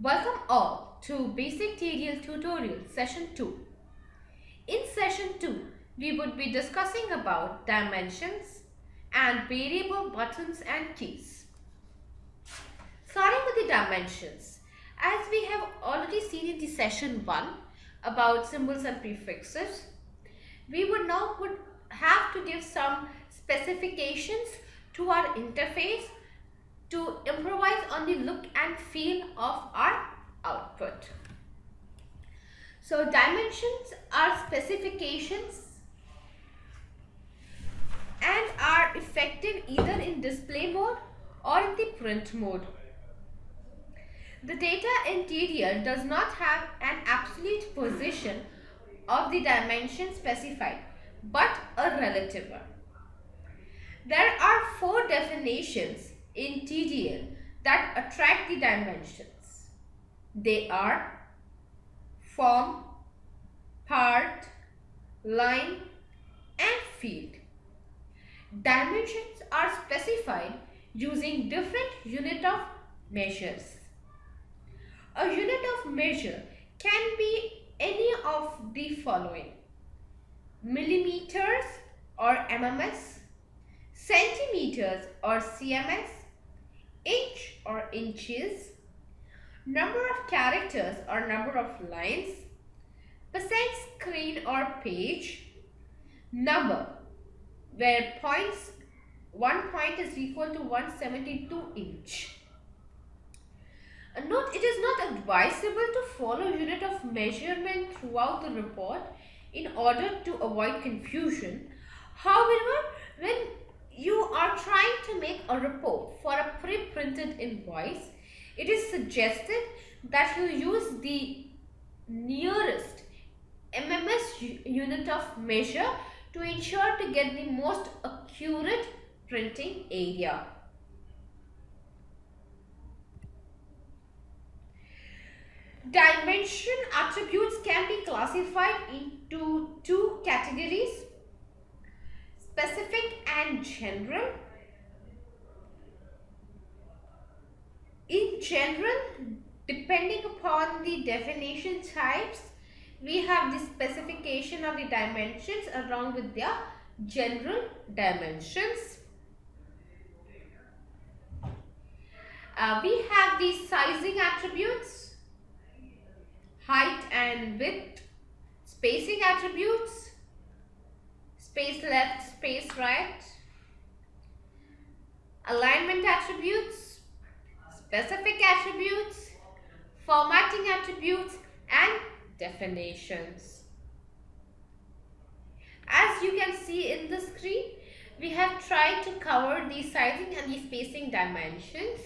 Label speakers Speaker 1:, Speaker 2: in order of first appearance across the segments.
Speaker 1: Welcome all to Basic TDL Tutorial Session 2. In Session 2, we would be discussing about dimensions and variable buttons and keys. Starting with the dimensions, as we have already seen in the Session 1 about symbols and prefixes, we would have to give some specifications to our interface to improvise on the look and feel of our output. So dimensions are specifications and are effective either in display mode or in the print mode. The data in TDL does not have an absolute position of the dimension specified, but a relative one. There are 4 definitions in TDL that attract the dimensions. They are form, part, line, and field. Dimensions are specified using different unit of measures. A unit of measure can be any of the following: millimeters or MMS, centimeters or CMS, inch or inches, number of characters or number of lines, percent screen or page, number where 1 point is equal to 172 inch. Note, it is not advisable to follow unit of measurement throughout the report in order to avoid confusion. However, when you are trying to make a report for a pre-printed invoice, it is suggested that you use the nearest MMS unit of measure to ensure to get the most accurate printing area. Dimension attributes can be classified into 2 categories: specific and general. In general, depending upon the definition types, we have the specification of the dimensions along with their general dimensions. We have the sizing attributes, height and width, spacing attributes, space left, space right, alignment attributes, specific attributes, formatting attributes, and definitions. As you can see in the screen, we have tried to cover the sizing and the spacing dimensions.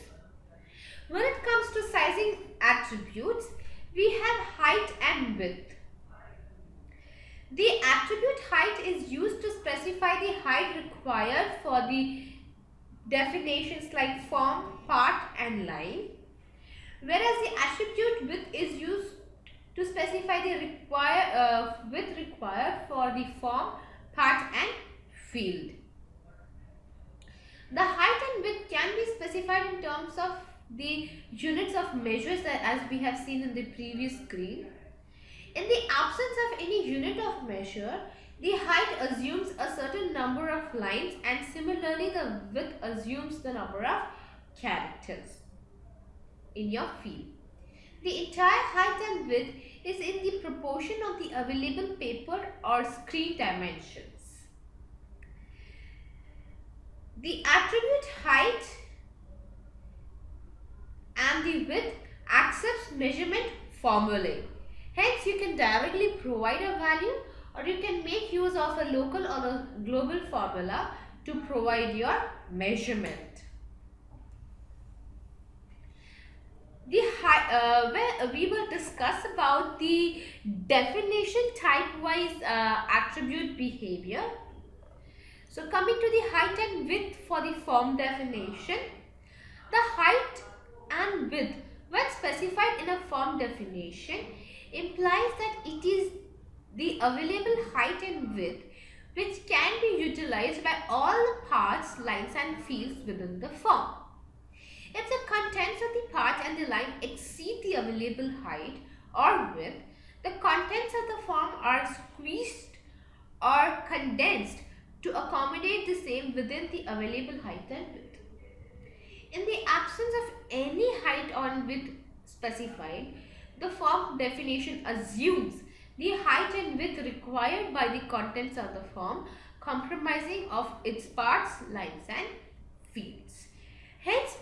Speaker 1: When it comes to sizing attributes, we have height and width. The attribute height is used to specify the height required for the definitions like form, part, and line, whereas the attribute width is used to specify the width required for the form, part, and field. The height and width can be specified in terms of the units of measures as we have seen in the previous screen. In the absence of any unit of measure, the height assumes a certain number of lines, and similarly the width assumes the number of characters in your field. The entire height and width is in the proportion of the available paper or screen dimensions. The attribute height and the width accepts measurement formulae. Hence, you can directly provide a value, or you can make use of a local or a global formula to provide your measurement. We will discuss about the definition type-wise attribute behavior. So, coming to the height and width for the form definition, the height and width, when specified in a form definition, implies that it is the available height and width which can be utilized by all the parts, lines, and fields within the form. If the contents of the part and the line exceed the the available height or width, the contents of the form are squeezed or condensed to accommodate the same within the available height and width. In the absence of any height or width specified, the form definition assumes the height and width required by the contents of the form, comprising of its parts, lines and fields. Hence,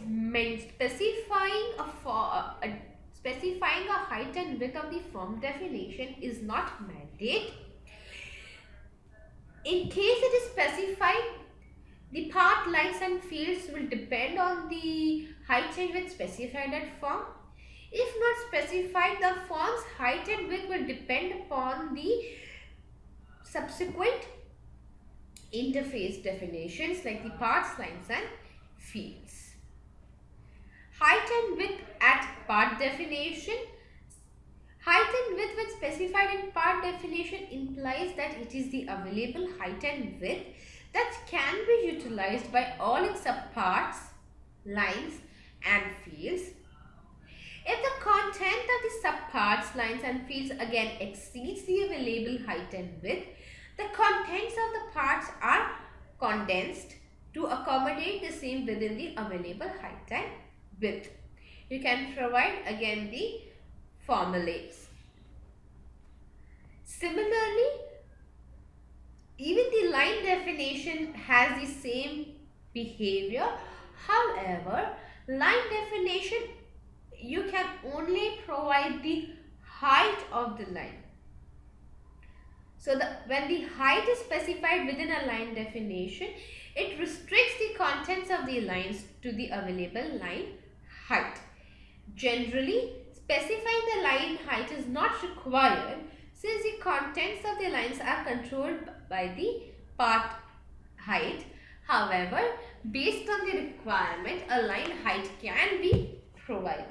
Speaker 1: specifying a height and width of the form definition is not mandate. In case it is specified, the part, lines and fields will depend on the height and width specified at form. If not specified, the form's height and width will depend upon the subsequent interface definitions like the parts, lines and fields. Height and width at part definition. Height and width when specified in part definition implies that it is the available height and width that can be utilized by all its subparts, lines and fields. If the content of the subparts, lines and fields again exceeds the available height and width, the contents of the parts are condensed to accommodate the same within the available height and width. You can provide again the formulas. Similarly, even the line definition has the same behavior. However, line definition, you can only provide the height of the line. So when the height is specified within a line definition, it restricts the contents of the lines to the available line height. Generally, specifying the line height is not required since the contents of the lines are controlled by the part height. However, based on the requirement, a line height can be provided.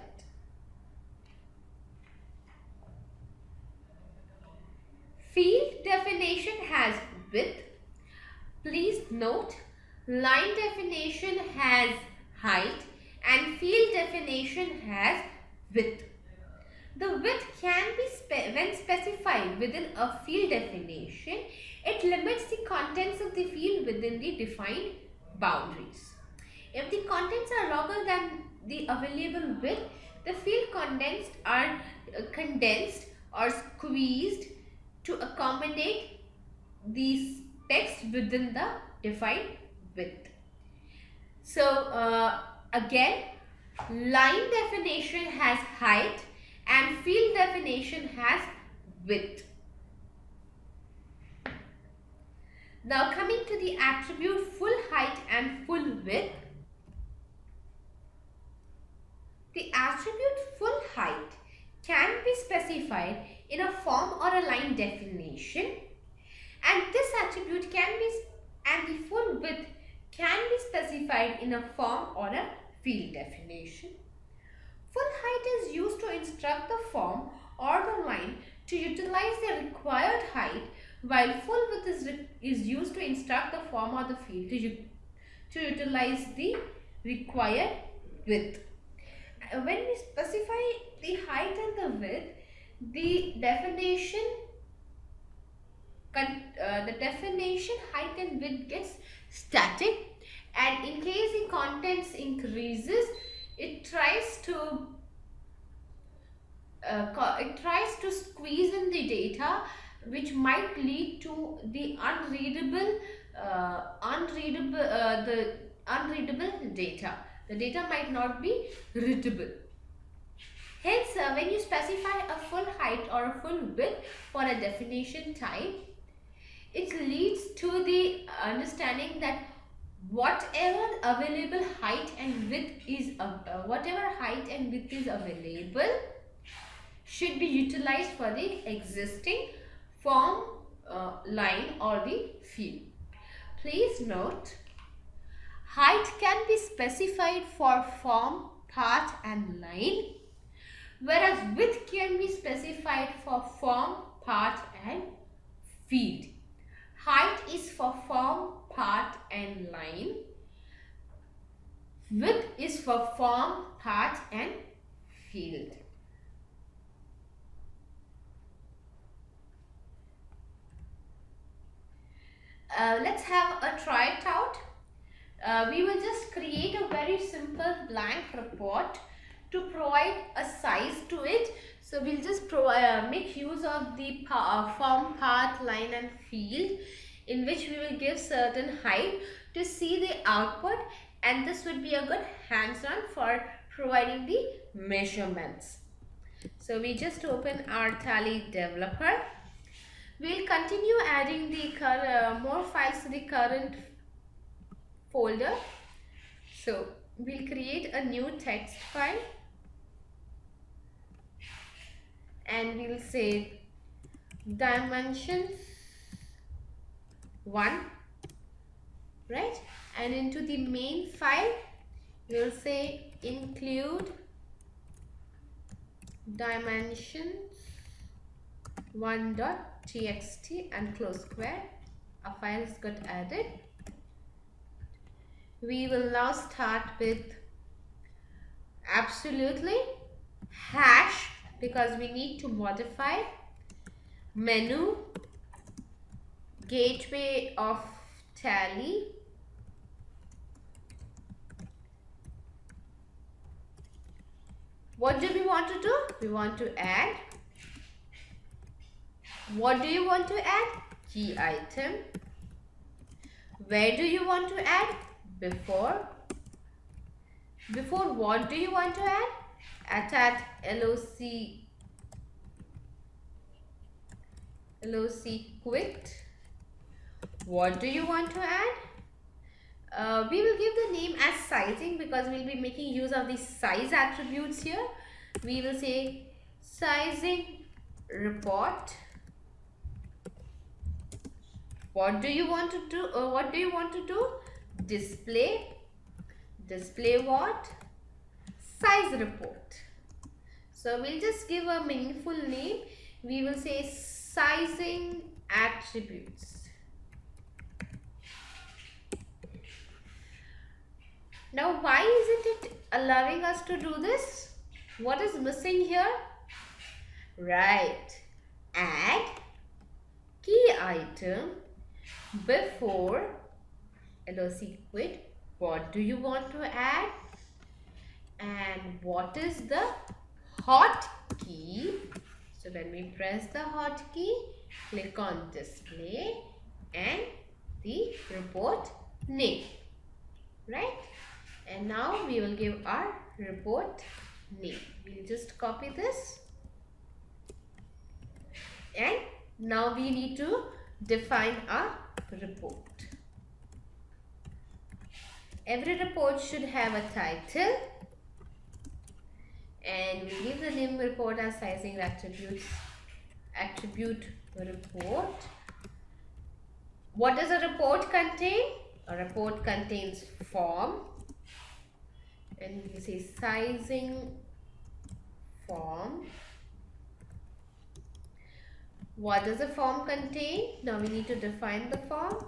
Speaker 1: Field definition has width. Please note, line definition has height and field definition has width. The width can be when specified within a field definition, it limits the contents of the field within the defined boundaries. If the contents are longer than the available width, the field contents are condensed or squeezed to accommodate these text within the defined width. So again, line definition has height and field definition has width. Now coming to the attribute full height and full width. The attribute full height can be specified in a form or a line definition, and this attribute and the full width can be specified in a form or a field definition. Full height is used to instruct the form or the line to utilize the required height, while full width is used to instruct the form or the field to utilize the required width. When we specify the height and the width, the definition height and width gets static, and in case the contents increases, it tries to squeeze in the data, which might lead to the unreadable data. The data might not be readable. Hence, when you specify a full height or a full width for a definition type, it leads to the understanding that whatever available height and width is available should be utilized for the existing form, line or the field. Please note, height can be specified for form, part and line, whereas width can be specified for form, part and field. Height is for form, part and line. Width is for form, part and field. let's have a try it out. We will just create a very simple blank report to provide a size to it. So we'll just make use of the form, path, line and field, in which we will give certain height to see the output, and this would be a good hands-on for providing the measurements. So we just open our Tally developer. We'll continue adding the more files to the current folder. So we'll create a new text file and we'll say dimensions 1, right? And into the main file we'll say include dimensions 1.txt and close square. A file is got added. We will now start with absolutely hash, because we need to modify menu gateway of Tally. What do we want to do? We want to add. What do you want to add? Key item. Where do you want to add? Before. Before what do you want to add? Attach LOC quit. What do you want to add? We will give the name as sizing, because we'll be making use of the size attributes here. We will say sizing report. What do you want to do? What do you want to do? Display. Display what? Size report. So we'll just give a meaningful name. We will say sizing attributes. Now, why isn't it allowing us to do this? What is missing here? Right. Add key item before LOC quit. What do you want to add? And what is the hotkey? So when we press the hotkey, click on display and the report name, right? And now we will give our report name. We'll just copy this. And now we need to define a report. Every report should have a title. And we give the name report as sizing attribute report. What does a report contain? A report contains form, and we say sizing form. What does a form contain? Now we need to define the form.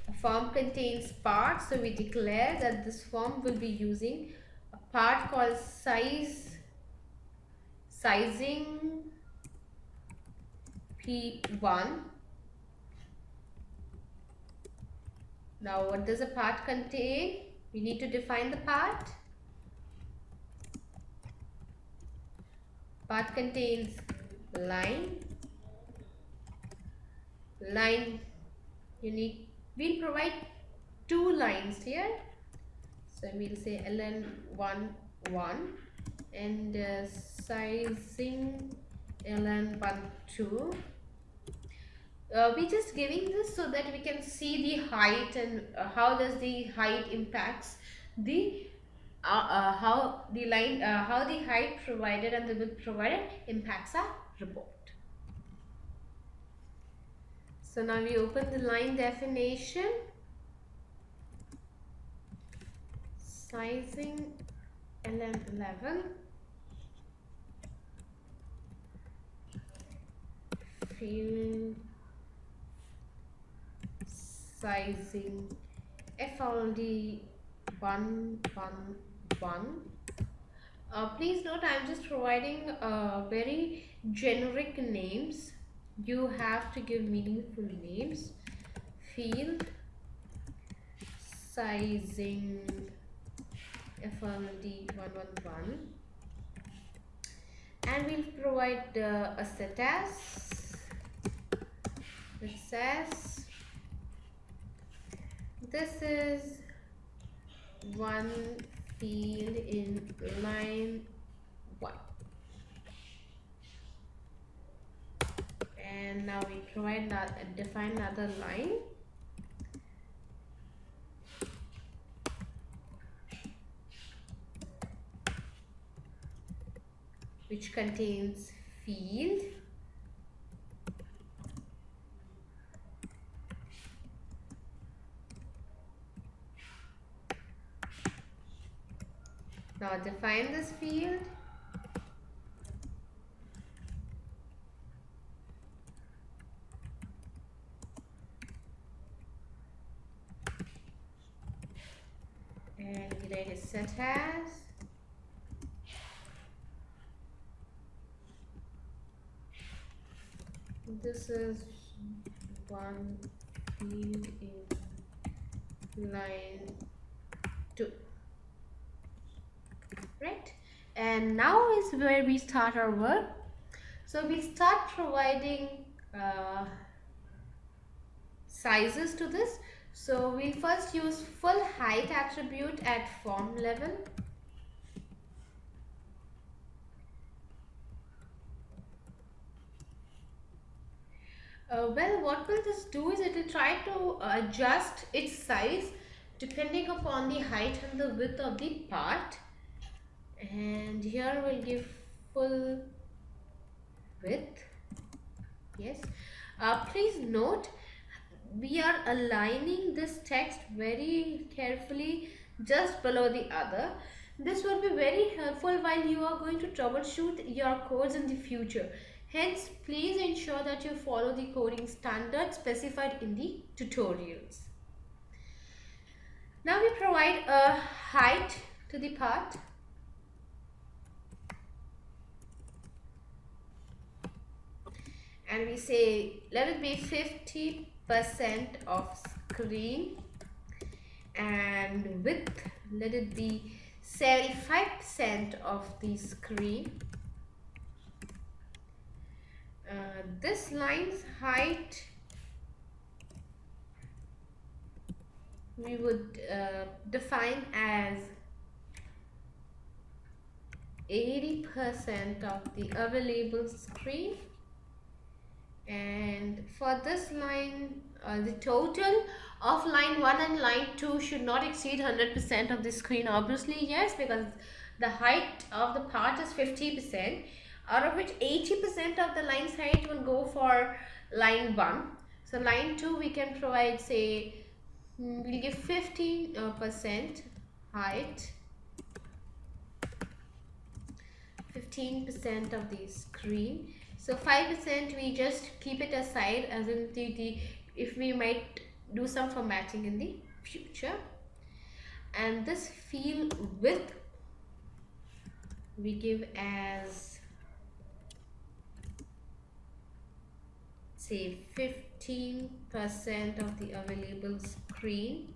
Speaker 1: A form contains parts, so we declare that this form will be using a part called sizing P1. Now what does a part contain? We need to define the part. Part contains line. Line unique. We'll provide 2 lines here. So we'll say ln11 and sizing ln12. We just giving this so that we can see the height and how does the height impacts the how the line how the height provided and the width provided impacts our report. So now we open the line definition. Sizing ln11 field sizing FLD 111. Please note, I'm just providing very generic names. You have to give meaningful names. Field sizing FLD 111, and we'll provide a set as. It says this is one field in line 1, and now we provide that, define another line which contains field now define this field and create a set as. This is one field in line 2, right? And now is where we start our work. So we start providing sizes to this. So we'll first use full height attribute at form level. Well, what will this do is it will try to adjust its size depending upon the height and the width of the part. And here we'll give full width. Yes. Please note, we are aligning this text very carefully just below the other. This will be very helpful while you are going to troubleshoot your codes in the future. Hence, please ensure that you follow the coding standards specified in the tutorials. Now we provide a height to the part. And we say let it be 50% of screen, and width let it be 75% of the screen. This line's height we would define as 80% of the available screen, and for this line the total of line 1 and line 2 should not exceed 100% of the screen. Obviously yes, because the height of the part is 50%, out of which 80% of the line's height will go for line 1. So line 2 we can provide, say, we'll give 15% height, 15% of the screen. So 5% we just keep it aside, as in the if we might do some formatting in the future. And this field width we give as, say, 15% of the available screen,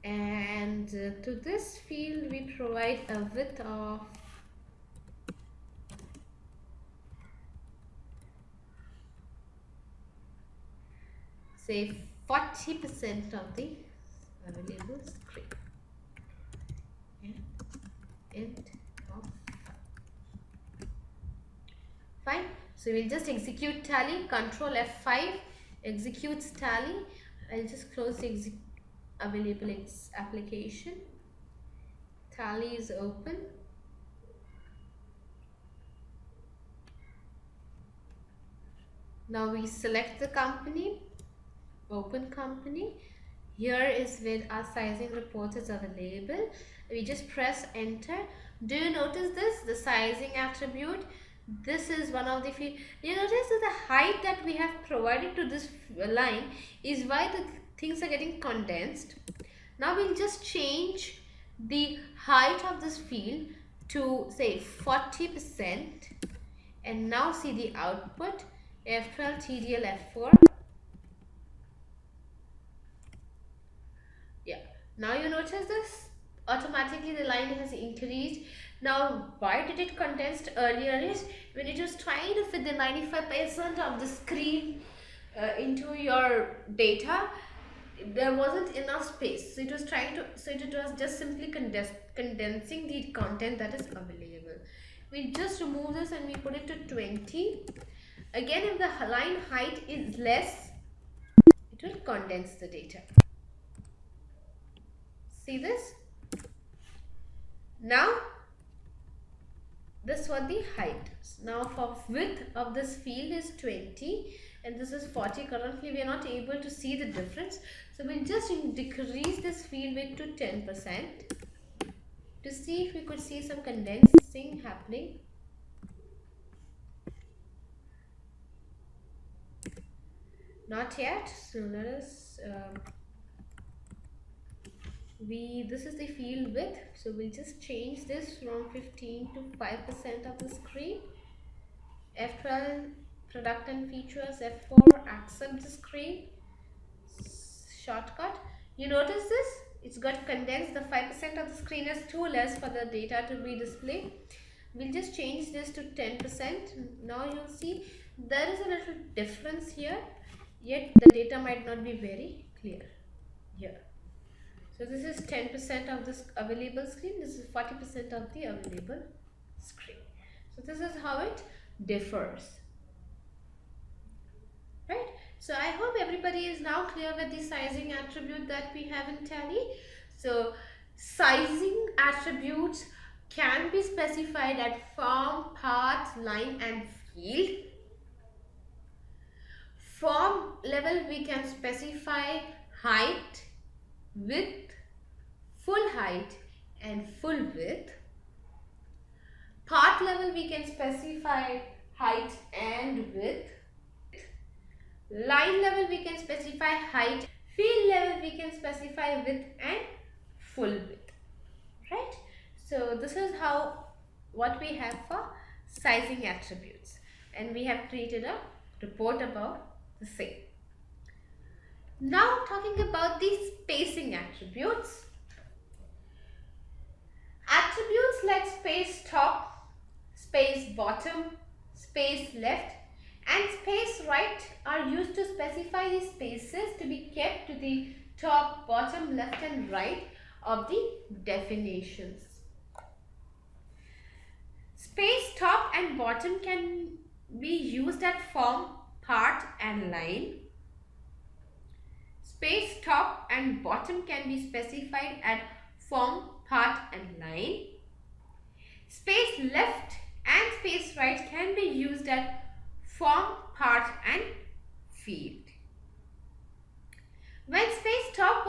Speaker 1: and to this field we provide a width of, say, 40% of the available screen. End of fine. So we'll just execute tally. Control F5 executes tally. I'll just close the available application. Tally is open. Now we select the company, open company. Here is where our sizing report is available. We just press enter. Do you notice this? The sizing attribute. This is one of the field. You notice that the height that we have provided to this line is why the things are getting condensed. Now we'll just change the height of this field to say 40%, and now see the output F12 TDL F4. Yeah, now you notice this automatically the line has increased. Now why did it condensed earlier is when it was trying to fit the 95% of the screen into your data, there wasn't enough space, so it was trying to, so it was just simply condensing the content that is available. We just remove this and we put it to 20. Again, if the line height is less, it will condense the data. See this? Now this was the height. Now for width of this field is 20 and this is 40. Currently we are not able to see the difference, so we'll just decrease this field width to 10% to see if we could see some condensing happening. Not yet. So let us this is the field width, so we'll just change this from 15 to 5% of the screen. F12 product and features, F4 accept the screen, shortcut. You notice this, it's got condensed. The 5% of the screen is too less for the data to be displayed. We'll just change this to 10%. Now you'll see there is a little difference here, yet the data might not be very clear here. So this is 10% of this available screen, this is 40% of the available screen. So this is how it differs, right? So I hope everybody is now clear with the sizing attribute that we have in Tally. So sizing attributes can be specified at form, path, line and field. Form level we can specify height, width, full height and full width. Part level we can specify height and width. Line level we can specify height. Field level we can specify width and full width, right? So this is how what we have for sizing attributes, and we have created a report about the same. Now talking about the spacing attributes. Attributes like space top, space bottom, space left and space right are used to specify the spaces to be kept to the top, bottom, left and right of the definitions. Space top and bottom can be used at form, part and line. Space top and bottom can be specified at form, part and line. Space left and space right can be used at form, part and field. When space top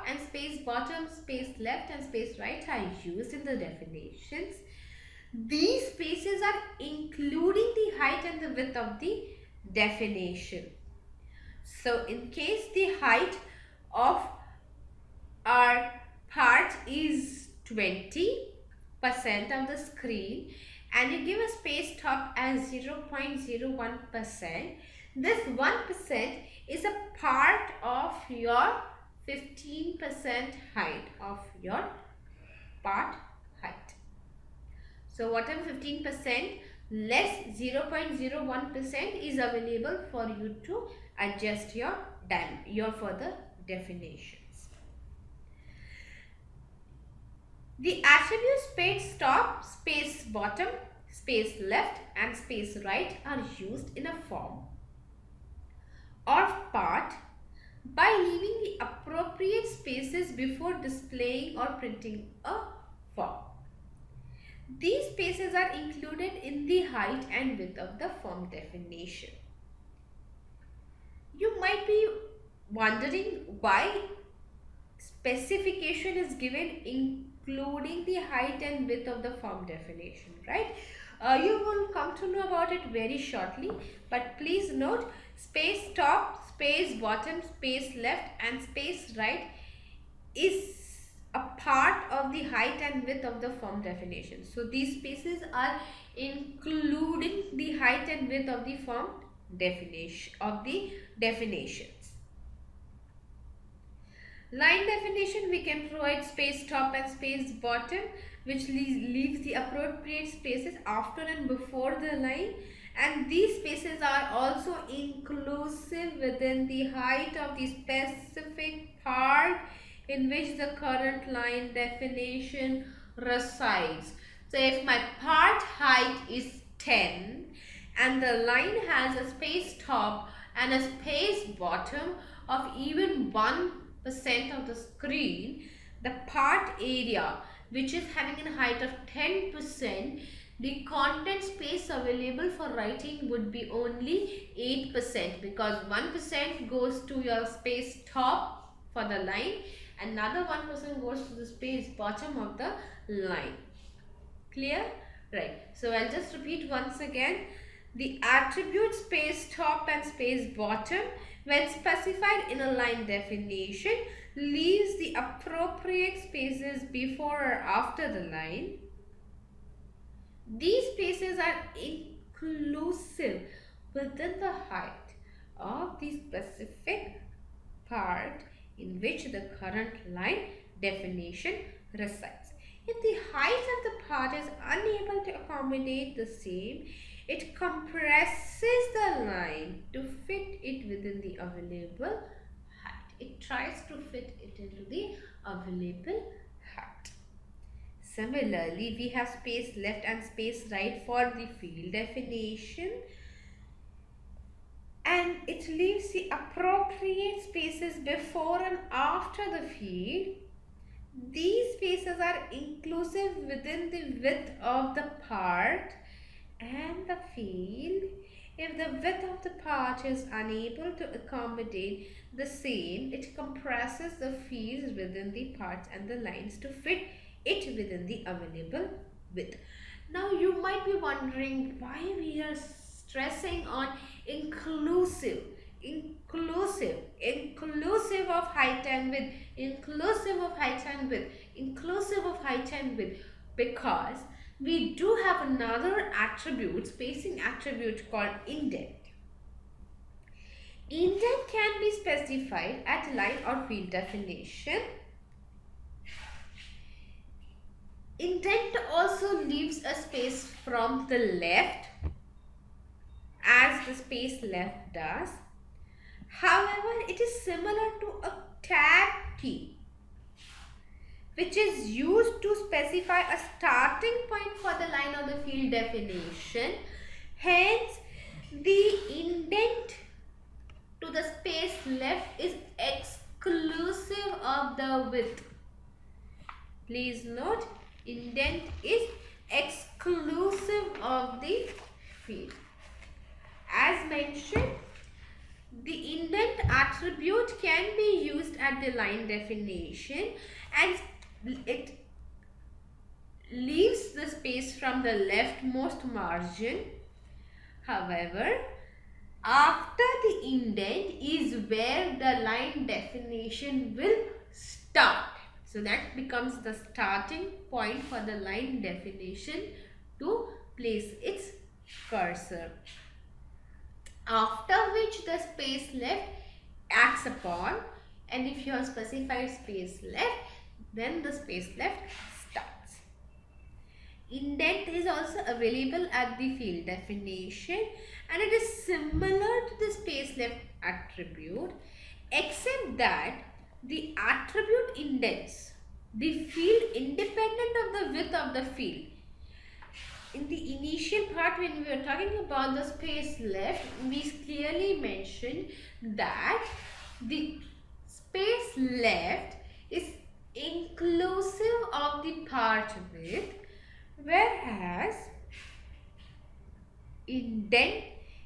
Speaker 1: and space bottom, space left and space right are used in the definitions, these spaces are including the height and the width of the definition. So in case the height of our part is 20% of the screen and you give a space top as 0.01%, this 1% is a part of your 15% height of your part height. So whatever 15% less 0.01% is available for you to adjust your further definitions. The attributes space top, space bottom, space left and space right are used in a form or part by leaving the appropriate spaces before displaying or printing a form. These spaces are included in the height and width of the form definition. You might be wondering why specification is given including the height and width of the form definition, right? You will come to know about it very shortly, but please note space top, space bottom, space left and space right is a part of the height and width of the form definition. So these spaces are including the height and width of the form definition of the definitions. Line definition, we can provide space top and space bottom, which leaves the appropriate spaces after and before the line, and these spaces are also inclusive within the height of the specific part in which the current line definition resides. So if my part height is 10 and the line has a space top and a space bottom of even 1% of the screen, the part area which is having a height of 10%, the content space available for writing would be only 8%, because 1% goes to your space top for the line, another 1% goes to the space bottom of the line. Clear? Right. So I'll just repeat once again. The attribute space top and space bottom, when specified in a line definition, leaves the appropriate spaces before or after the line. These spaces are inclusive within the height of the specific part in which the current line definition resides. If the height of the part is unable to accommodate the same, it compresses the line to fit it within the available height. It tries to fit it into the available height. Similarly, we have space left and space right for the field definition, and it leaves the appropriate spaces before and after the field. These spaces are inclusive within the width of the part and the field. If the width of the part is unable to accommodate the same, it compresses the fields within the parts and the lines to fit it within the available width. Now you might be wondering why we are stressing on inclusive of height and width, inclusive of height and width, inclusive of height and width, because we do have another attribute, spacing attribute, called indent. Indent can be specified at line or field definition. Indent also leaves a space from the left, as the space left does. However, it is similar to a tab key, which is used to specify a starting point for the line or the field definition. Hence, the indent to the space left is exclusive of the width. Please note, indent is exclusive of the field. As mentioned, the indent attribute can be used at the line definition, and it leaves the space from the leftmost margin. However, after the indent is where the line definition will start. So that becomes the starting point for the line definition to place its cursor. After which the space left acts upon, and if you have specified space left, then the space left starts. Indent is also available at the field definition, and it is similar to the space left attribute, except that the attribute indents the field independent of the width of the field. In the initial part, when we were talking about the space left, we clearly mentioned that the space left is inclusive of the part width, whereas indent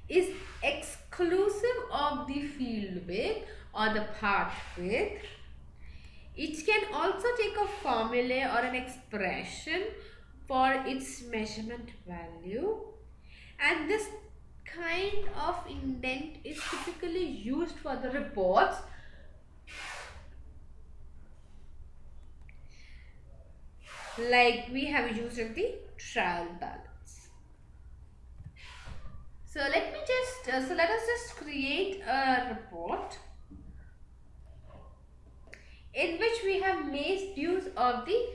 Speaker 1: is exclusive of the field width or the part width. It can also take a formula or an expression for its measurement value, and this kind of indent is typically used for the reports like we have used in the trial balance. So let us just create a report in which we have made use of the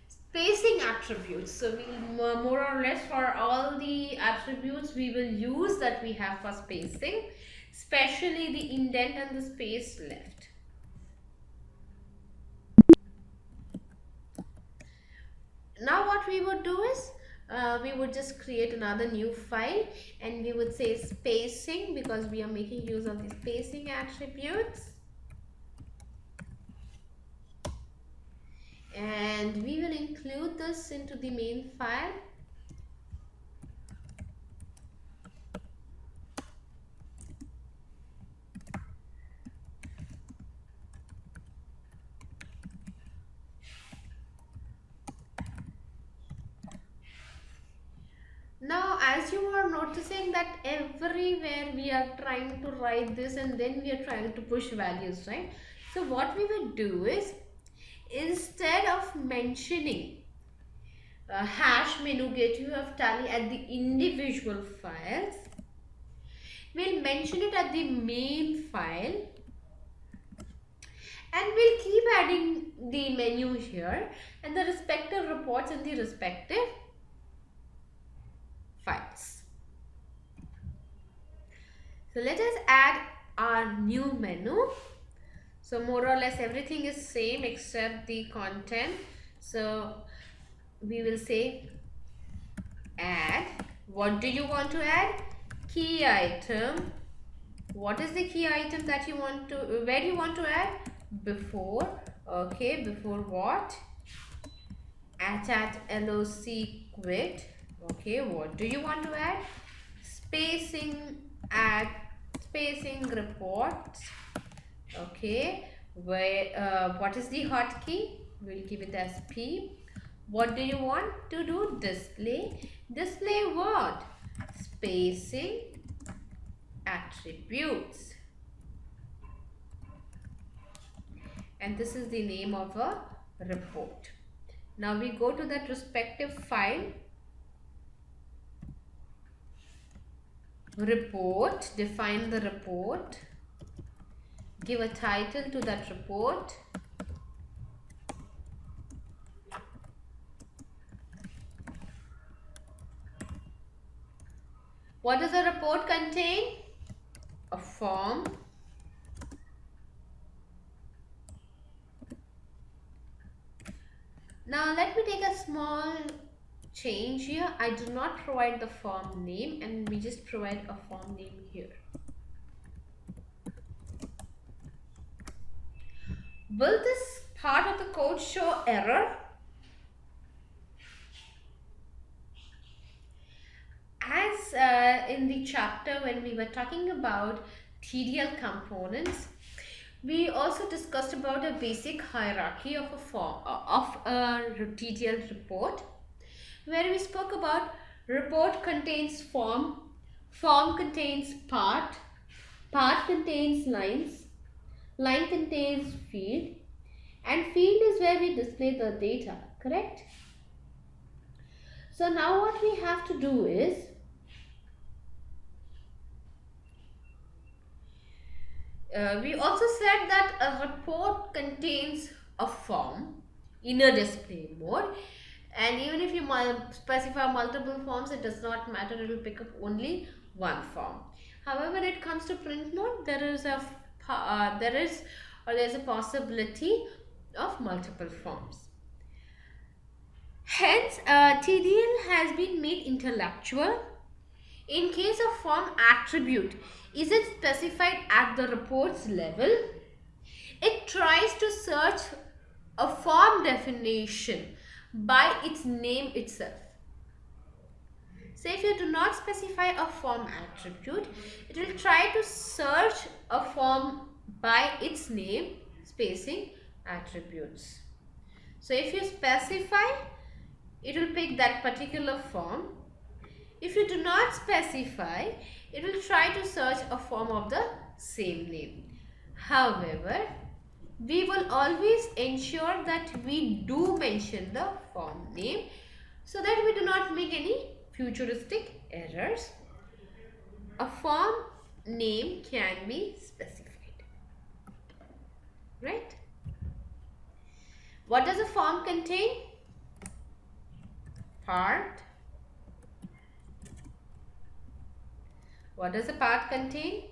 Speaker 1: spacing attributes. So we more or less for all the attributes we will use that we have for spacing, especially the indent and the space left. Now what we would do is we would just create another new file and we would say spacing, because we are making use of the spacing attributes. And we will include this into the main file. Now as you are noticing that everywhere we are trying to write this and then we are trying to push values, right? So what we will do is, instead of mentioning hash menu gateway of Tally at the individual files, we'll mention it at the main file, and we'll keep adding the menu here and the respective reports in the respective files. So let us add our new menu. So more or less everything is same except the content. So we will say add. What do you want to add? Key item. What is the key item that you want to, where do you want to add? Before. Okay, before what? At LOC quit. Okay, what do you want to add? Spacing at spacing reports. Okay, where what is the hotkey? We'll give it as P. What do you want to do? Display. Display what? Spacing attributes. And this is the name of a report. Now we go to that respective file. Report. Define the report. Give a title to that report. What does the report contain? A form. Now let me take a small change here. I do not provide the form name and we just provide a form name here. Will this part of the code show error? As in the chapter when we were talking about TDL components, we also discussed about a basic hierarchy of a form of a TDL report, where we spoke about report contains form, form contains part, part contains lines, line contains field, and field is where we display the data, correct? So now what we have to do is, we also said that a report contains a form in a display mode, and even if you specify multiple forms, it does not matter, it will pick up only one form. However, when it comes to print mode, there's a possibility of multiple forms. Hence, TDL has been made intellectual. In case of form attribute isn't specified at the report's level, it tries to search a form definition by its name itself. So if you do not specify a form attribute, it will try to search a form by its name, spacing attributes. So if you specify, it will pick that particular form. If you do not specify, it will try to search a form of the same name. However, we will always ensure that we do mention the form name so that we do not make any futuristic errors. A form name can be specified, right? What does a form contain? Part. What does a part contain?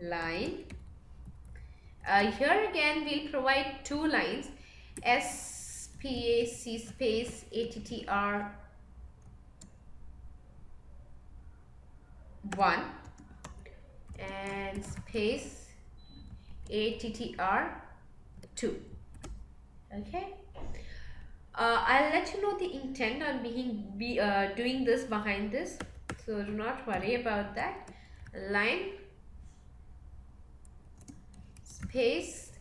Speaker 1: Line. Here again we'll provide two lines, SPAC space ATTR 1 and space ATTR 2. Okay. I'll let you know the intent on doing this behind this, so do not worry about that. Line space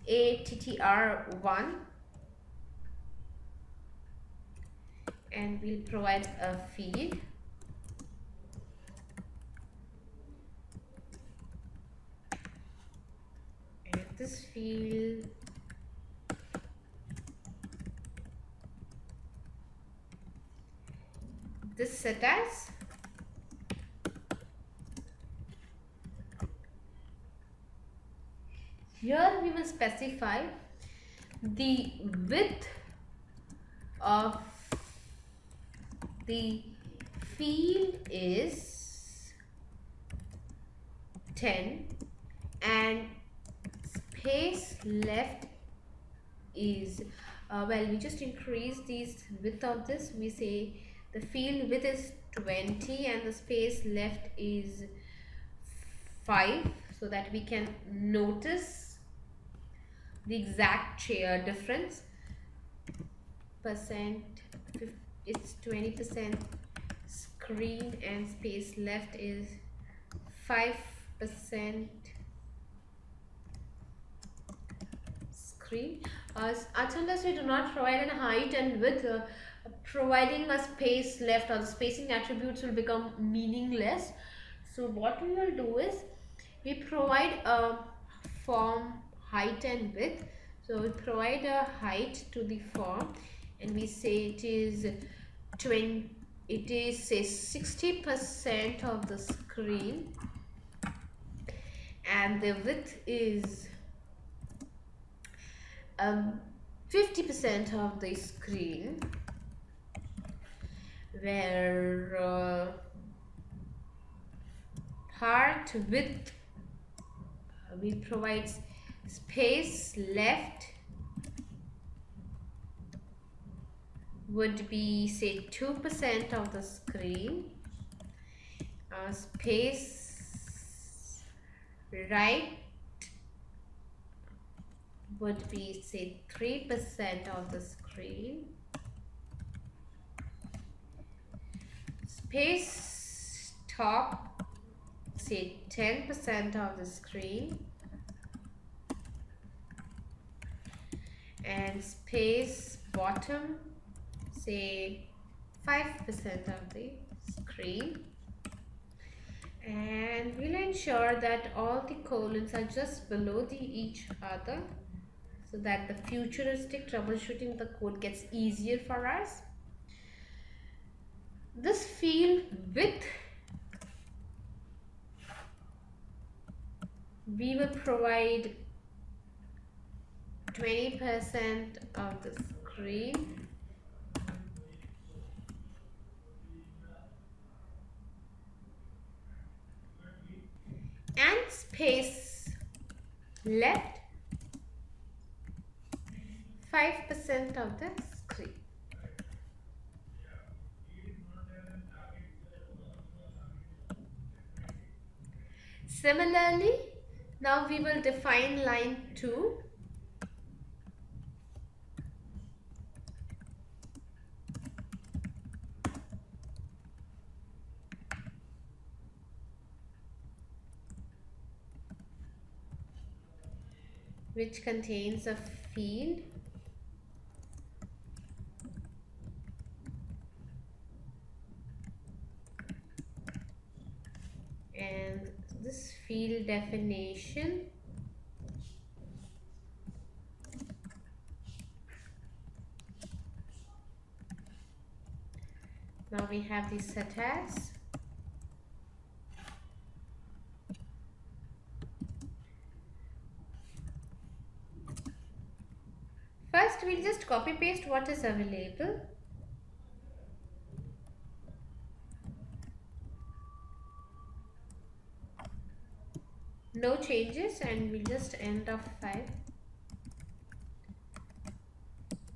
Speaker 1: ATTR1 and we'll provide a field. And this field set as here we will specify the width of the field is 10 and space left is well, we just increase these width of this. We say the field width is 20 and the space left is 5 so that we can notice the exact difference. It's 20% screen and space left is 5% screen. Unless we do not provide a height and width, providing a space left or the spacing attributes will become meaningless. So what we will do is we provide a form height and width. So we provide a height to the form and we say it is say 60% of the screen and the width is 50% of the screen, where part width we provide space left would be say 2% of the screen, space right would be say 3% of the screen, space top say 10% of the screen, and space bottom say 5% of the screen. And we'll ensure that all the colons are just below each other so that the futuristic troubleshooting of the code gets easier for us. This field width we will provide 20% of the screen, and space left 5% of the screen. Similarly, now we will define line 2. Which contains a field and this field definition. Now we have the set as. First, we'll just copy paste what is available. No changes, and we'll just end of 5.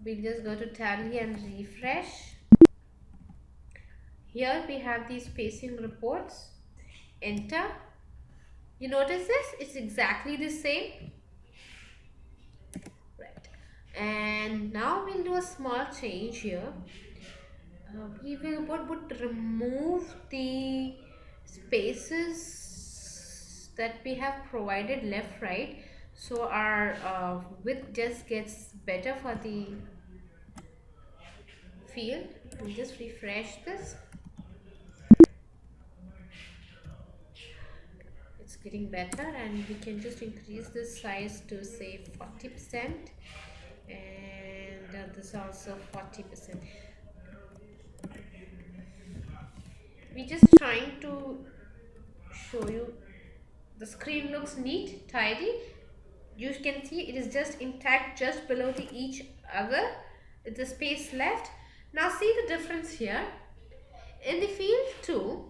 Speaker 1: We'll just go to tally and refresh. Here we have these spacing reports. Enter. You notice this? It's exactly the same. Right. And now we'll do a small change here. We would remove the spaces that we have provided left, right, so our width just gets better for the field. We'll just refresh this. It's getting better, and we can just increase this size to say 40%, and this also 40%. We're just trying to show you the screen looks neat, tidy. You can see it is just intact just below the each other with the space left. Now see the difference here. In the field 2,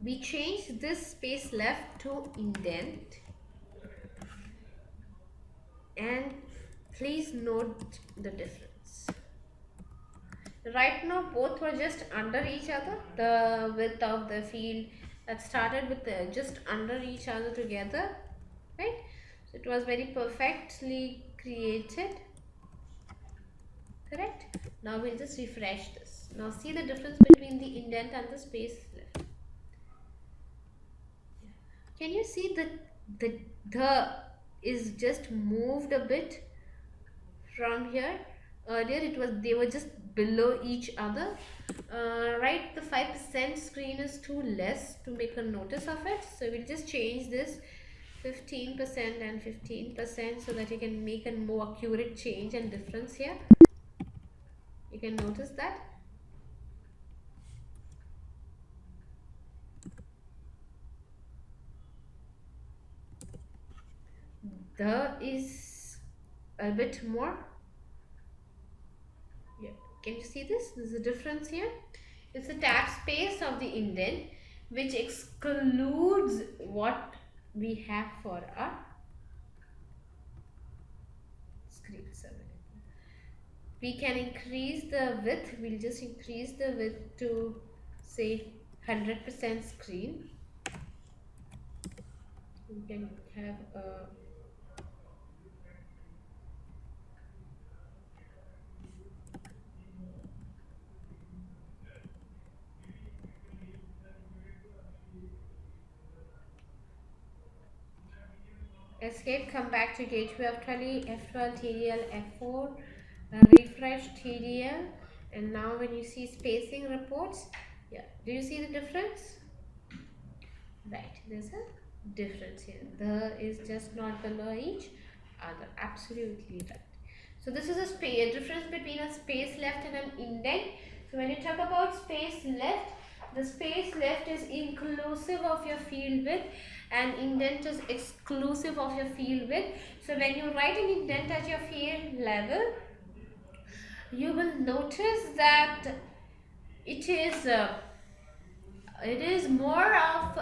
Speaker 1: we change this space left to indent, and please note the difference. Right now both were just under each other. The width of the field that started with just under each other together, right? So it was very perfectly created, correct? Now we'll just refresh this. Now see the difference between the indent and the space left. Can you see the is just moved a bit from here? Earlier they were just below each other. Right, the 5% screen is too less to make a notice of it, so we'll just change this 15% and 15% so that you can make a more accurate change and difference here. You can notice that. The is a bit more. Yeah. Can you see this? There's a difference here. It's the tab space of the indent which excludes what we have for our screen. We can increase the width. We'll just increase the width to say 100% screen. We can have a escape, come back to gateway of Tally, F12, TDL, F4, refresh TDL, and now when you see spacing reports, yeah, do you see the difference? Right, there's a difference here. The is just not below each other. Absolutely right. So this is a difference between a space left and an indent. So when you talk about space left, the space left is inclusive of your field width, and indent is exclusive of your field width. So when you write an indent at your field level, you will notice that it is more of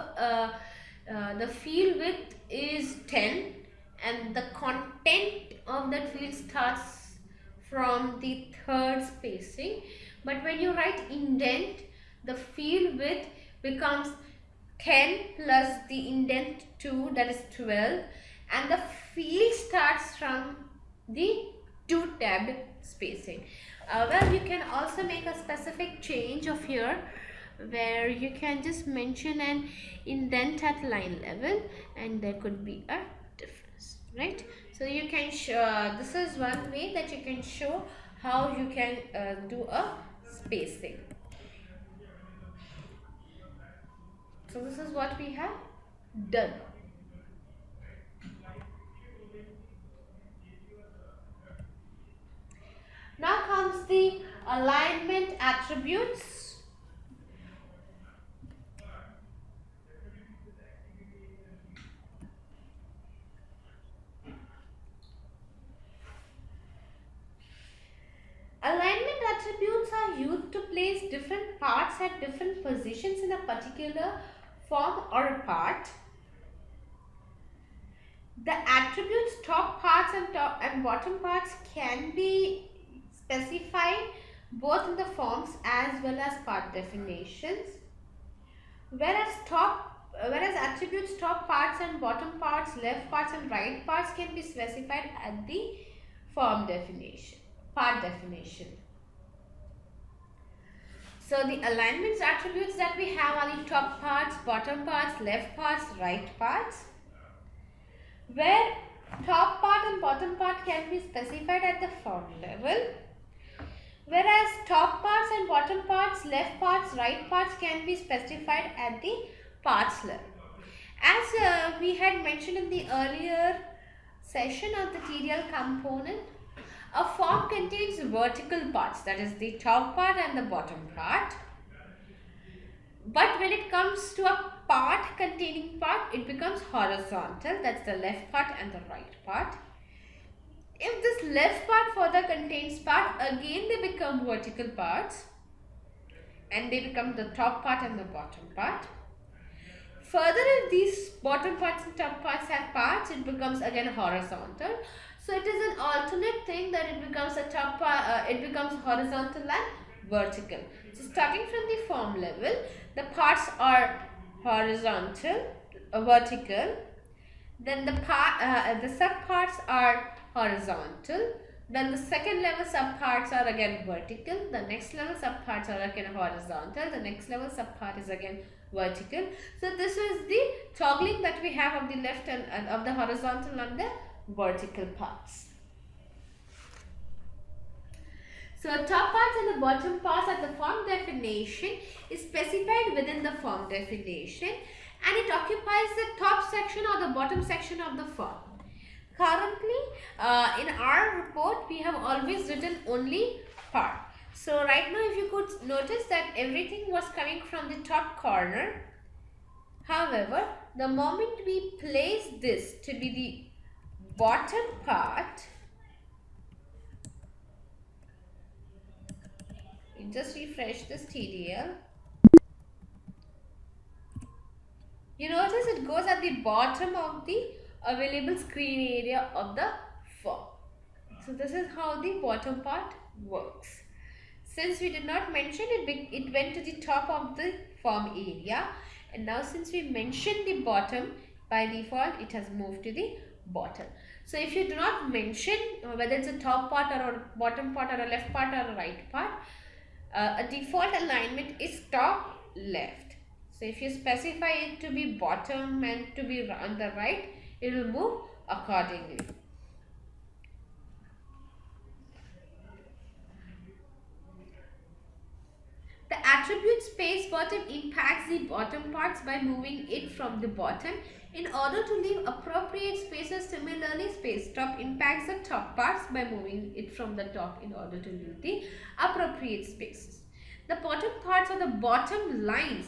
Speaker 1: the field width is 10, and the content of that field starts from the third spacing. But when you write indent, the field width becomes 10 plus the indent 2, that is 12, and the field starts from the 2 tabbed spacing. Well, you can also make a specific change of here where you can just mention an indent at line level, and there could be a difference, right? So you can show, this is one way that you can show how you can do a spacing. So this is what we have. Done. Now comes the alignment attributes. Alignment attributes are used to place different parts at different positions in a particular form or a part. The attributes top parts and bottom parts can be specified both in the forms as well as part definitions. Whereas attributes top parts and bottom parts, left parts and right parts can be specified at the form definition, part definition. So the alignments attributes that we have are the top parts, bottom parts, left parts, right parts. Where top part and bottom part can be specified at the form level, whereas top parts and bottom parts, left parts, right parts can be specified at the parts level. As we had mentioned in the earlier session of the TDL component, a form contains vertical parts, that is the top part and the bottom part. But when it comes to a part containing part, it becomes horizontal, that's the left part and the right part. If this left part further contains part, again they become vertical parts and they become the top part and the bottom part. Further, if these bottom parts and top parts have parts, it becomes again horizontal. So it is an alternate thing that it becomes a top part, it becomes horizontal and vertical. So starting from the form level, the parts are horizontal, vertical. Then the subparts are horizontal. Then the second level subparts are again vertical. The next level subparts are again horizontal. The next level subpart is again vertical. So this is the toggling that we have of the left and of the horizontal and the vertical parts. So top parts and the bottom parts at the form definition is specified within the form definition, and it occupies the top section or the bottom section of the form. Currently, in our report, we have always written only part. So right now, if you could notice that everything was coming from the top corner. However, the moment we place this to be the bottom part, just refresh this TDL. You notice it goes at the bottom of the available screen area of the form. So this is how the bottom part works. Since we did not mention it, it went to the top of the form area, and now since we mentioned the bottom, by default it has moved to the bottom. So if you do not mention whether it's a top part or a bottom part or a left part or a right part, a default alignment is top left. So if you specify it to be bottom and to be on the right, it will move accordingly. The attribute space bottom impacts the bottom parts by moving it from the bottom in order to leave appropriate spaces. Similarly, space top impacts the top parts by moving it from the top in order to leave the appropriate spaces. The bottom parts or the bottom lines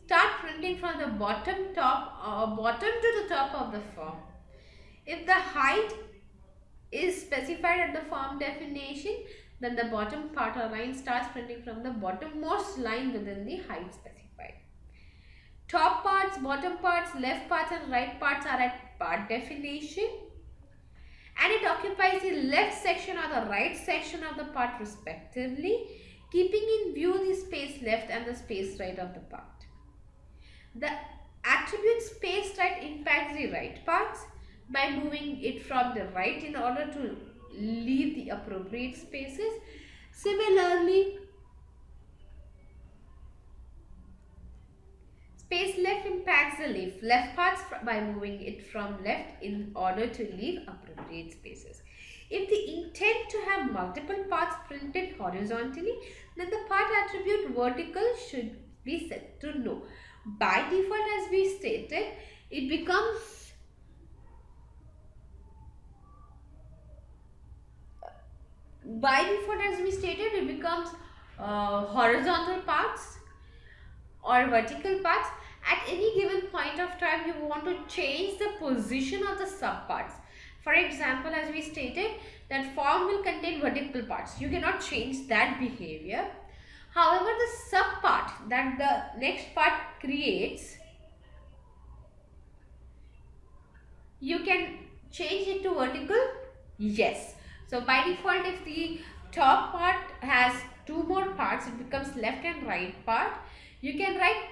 Speaker 1: start printing from the bottom to the top of the form. If the height is specified at the form definition, then the bottom part or line starts printing from the bottommost line within the height specified. Top parts, bottom parts, left parts and right parts are at part definition, and it occupies the left section or the right section of the part respectively, keeping in view the space left and the space right of the part. The attribute space right impacts the right parts by moving it from the right in order to leave the appropriate spaces. Similarly, space left impacts the left parts by moving it from left in order to leave appropriate spaces. If the intent to have multiple parts printed horizontally, then the part attribute vertical should be set to no. By default, as we stated, it becomes by default, as we stated, it becomes horizontal paths or vertical paths. At any given point of time, you want to change the position of the subparts. For example, as we stated, that form will contain vertical parts. You cannot change that behavior. However, the subpart that the next part creates, you can change it to vertical. Yes. So by default, if the top part has two more parts, it becomes left and right part. You can write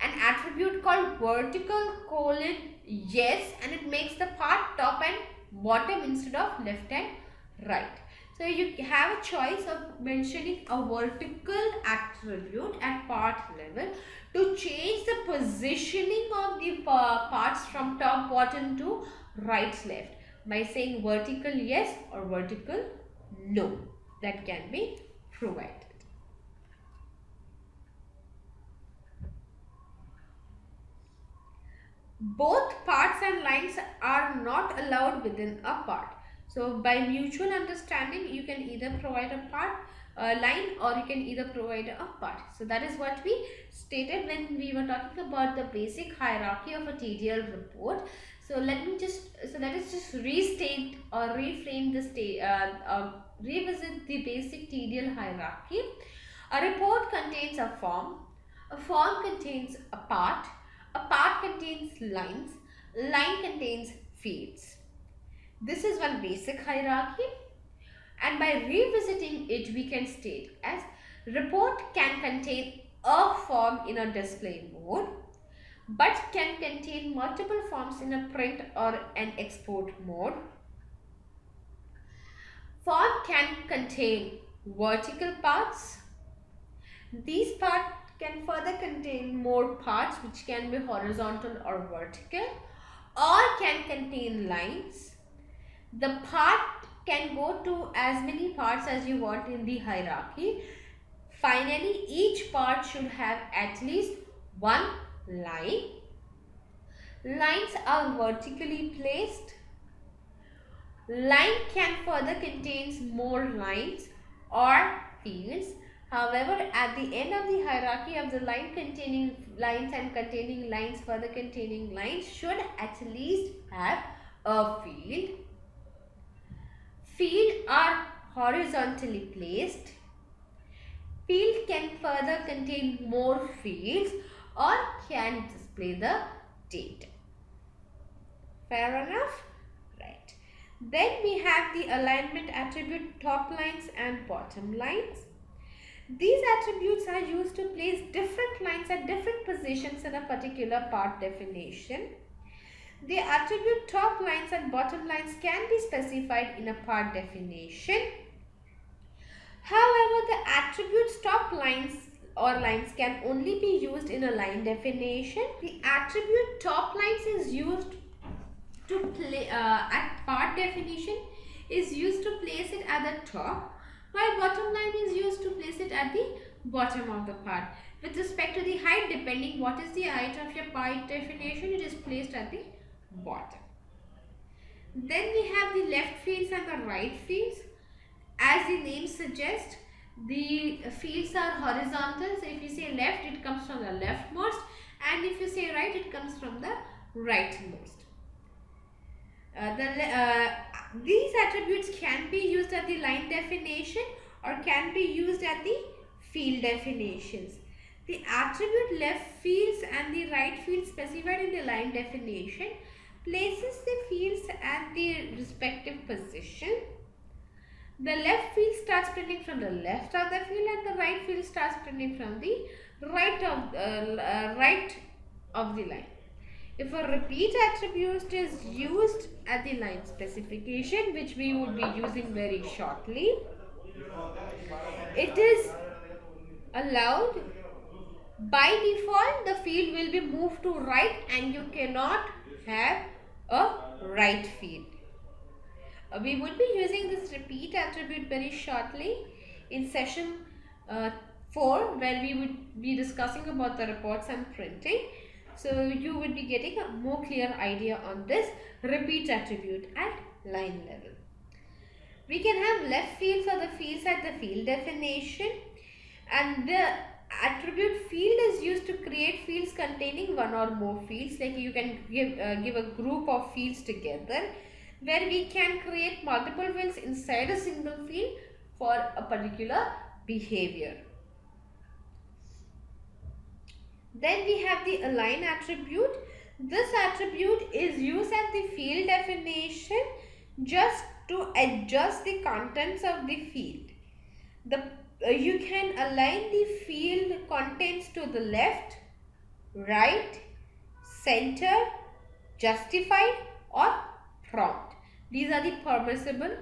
Speaker 1: an attribute called vertical colon yes, and it makes the part top and bottom instead of left and right. So you have a choice of mentioning a vertical attribute at part level to change the positioning of the parts from top bottom to right left by saying vertical yes or vertical no. That can be provided. Both parts and lines are not allowed within a part. So by mutual understanding, you can either provide a line, or you can either provide a part. So that is what we stated when we were talking about the basic hierarchy of a TDL report. So let us just restate or reframe the revisit the basic TDL hierarchy. A report contains a form contains a part contains lines, line contains fields. This is one basic hierarchy, and by revisiting it, we can state as report can contain a form in a display mode, but can contain multiple forms in a print or an export mode. Form can contain vertical parts. These parts can further contain more parts which can be horizontal or vertical, or can contain lines. The part can go to as many parts as you want in the hierarchy. Finally, each part should have at least one line. Lines are vertically placed. Line can further contain more lines or fields. However, at the end of the hierarchy of the line containing lines and containing lines further containing lines should at least have a field. Field are horizontally placed. Field can further contain more fields or can display the date. Fair enough? Right. Then we have the alignment attribute top lines and bottom lines. These attributes are used to place different lines at different positions in a particular part definition. The attribute top lines and bottom lines can be specified in a part definition. However, the attributes top lines or lines can only be used in a line definition. The attribute top lines is used to at part definition is used to place it at the top, while bottom line is used to place it at the bottom of the part. With respect to the height, depending what is the height of your part definition, it is placed at the bottom. Then we have the left fields and the right fields. As the name suggests, the fields are horizontal. So if you say left, it comes from the leftmost, and if you say right, it comes from the rightmost. These attributes can be used at the line definition or can be used at the field definitions. The attribute left fields and the right field specified in the line definition places the fields at the respective position. The left field starts printing from the left of the field and the right field starts printing from the right of the line. If a repeat attribute is used at the line specification, which we would be using very shortly, it is allowed. By default, the field will be moved to right and you cannot have a right field. We would be using this repeat attribute very shortly in session 4, where we would be discussing about the reports and printing. So you would be getting a more clear idea on this repeat attribute at line level. We can have left field for the fields at the field definition, and the attribute field is used to create fields containing one or more fields. Like you can give a group of fields together where we can create multiple fields inside a single field for a particular behavior. Then we have the align attribute. This attribute is used at the field definition just to adjust the contents of the field. You can align the field contents to the left, right, center, justified or prompt. These are the permissible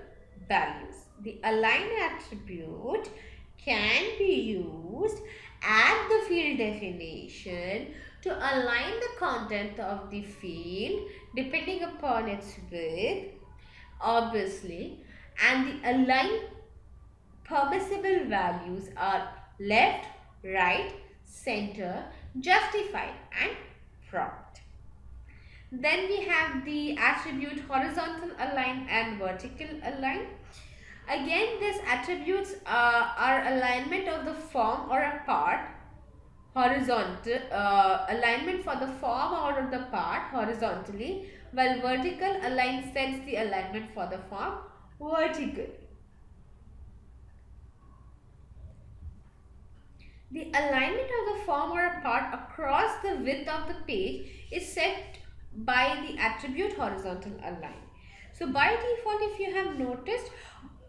Speaker 1: values. The align attribute can be used at the field definition to align the content of the field depending upon its width, obviously, and the align permissible values are left, right, center, justified and prompt. Then we have the attribute horizontal align and vertical align. Again, these attributes are alignment of the form or a part, horizontal alignment for the form or of the part horizontally, while vertical align sets the alignment for the form vertical. The alignment of the form or a part across the width of the page is set by the attribute horizontal align. So by default, if you have noticed,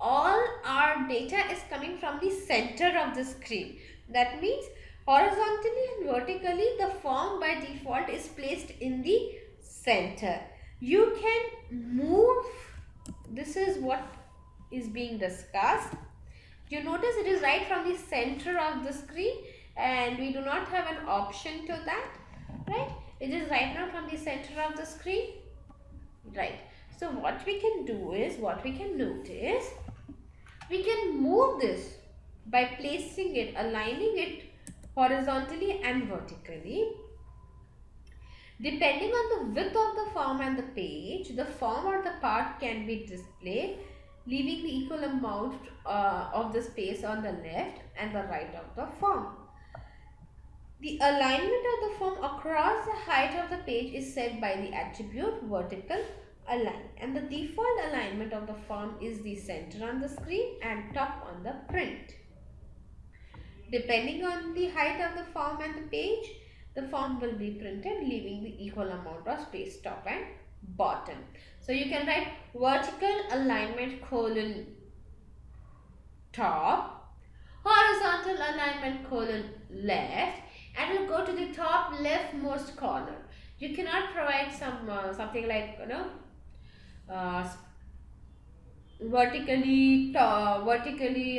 Speaker 1: all our data is coming from the center of the screen. That means horizontally and vertically the form by default is placed in the center. You can move. This is what is being discussed. You notice it is right from the center of the screen and we do not have an option to that, right? It is right now from the center of the screen, right? So what we can do is, what we can notice, we can move this by placing it, aligning it horizontally and vertically. Depending on the width of the form and the page, the form or the part can be displayed, leaving the equal amount of the space on the left and the right of the form. The alignment of the form across the height of the page is set by the attribute vertical align, and the default alignment of the form is the center on the screen and top on the print. Depending on the height of the form and the page, the form will be printed, leaving the equal amount of space top and bottom. So you can write vertical alignment colon top, horizontal alignment colon left, and we'll go to the top leftmost corner. You cannot provide something like vertically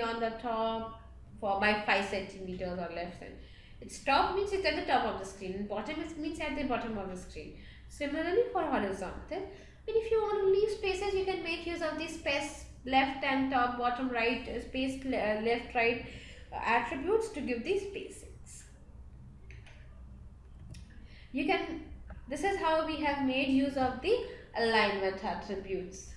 Speaker 1: on the top for by 5 centimeters or left side. Its top means it's at the top of the screen, and bottom means at the bottom of the screen. Similarly for horizontal, but if you want to leave spaces, you can make use of these space left and top, bottom, right, space left, right attributes to give these spacings. You can. This is how we have made use of the alignment attributes.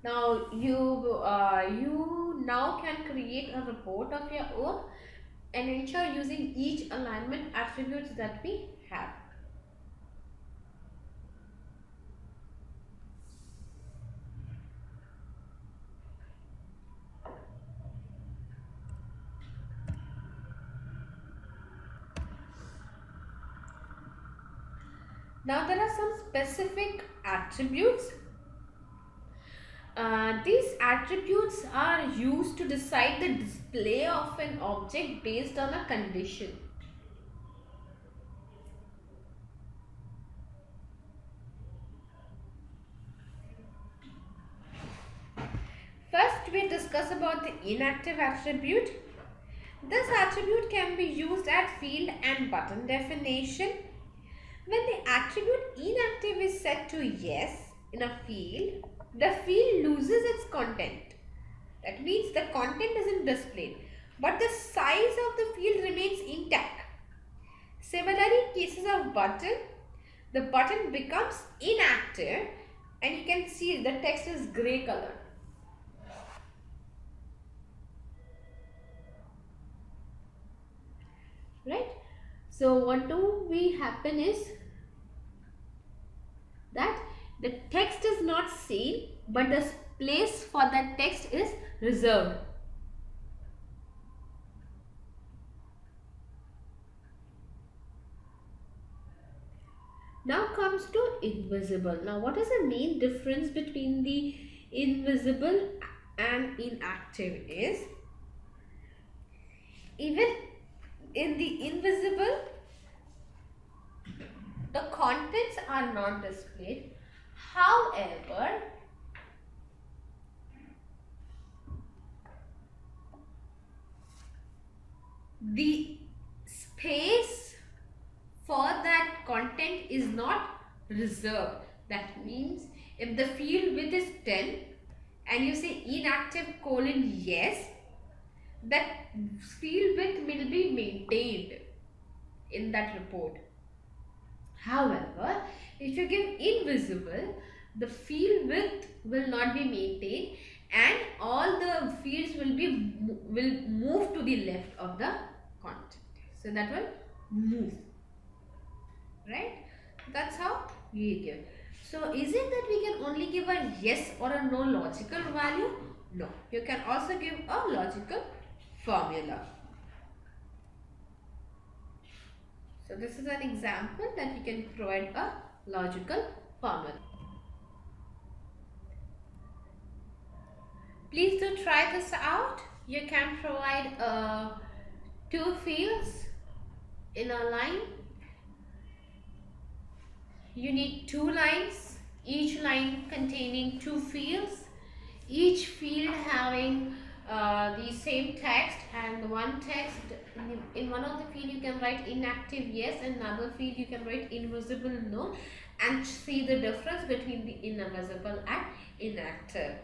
Speaker 1: Now you now can create a report of your own and ensure using each alignment attributes that we have. Now there are some specific attributes. These attributes are used to decide the display of an object based on a condition. First, we discuss about the inactive attribute. This attribute can be used at field and button definition. When the attribute inactive is set to yes in a field, the field loses its content. That means the content isn't displayed, but the size of the field remains intact. Similarly, in cases of button, the button becomes inactive and you can see the text is grey color. Right? So what do we happen is that the text is not seen, but the place for that text is reserved. Now comes to invisible. Now what is the main difference between the invisible and inactive is, even in the invisible, the contents are not displayed. However, the space for that content is not reserved. That means if the field width is 10 and you say inactive colon yes, that field width will be maintained in that report. However, if you give invisible, the field width will not be maintained and all the fields will move to the left of the content. So that will move. Right? That's how we give. So is it that we can only give a yes or a no logical value? No. You can also give a logical formula. So this is an example that we can provide a logical formula. Please do try this out. You can provide 2 fields in a line. You need 2 lines, each line containing 2 fields, each field having the same text, and one text in one of the field you can write inactive yes, and another field you can write invisible no, and see the difference between the invisible and inactive.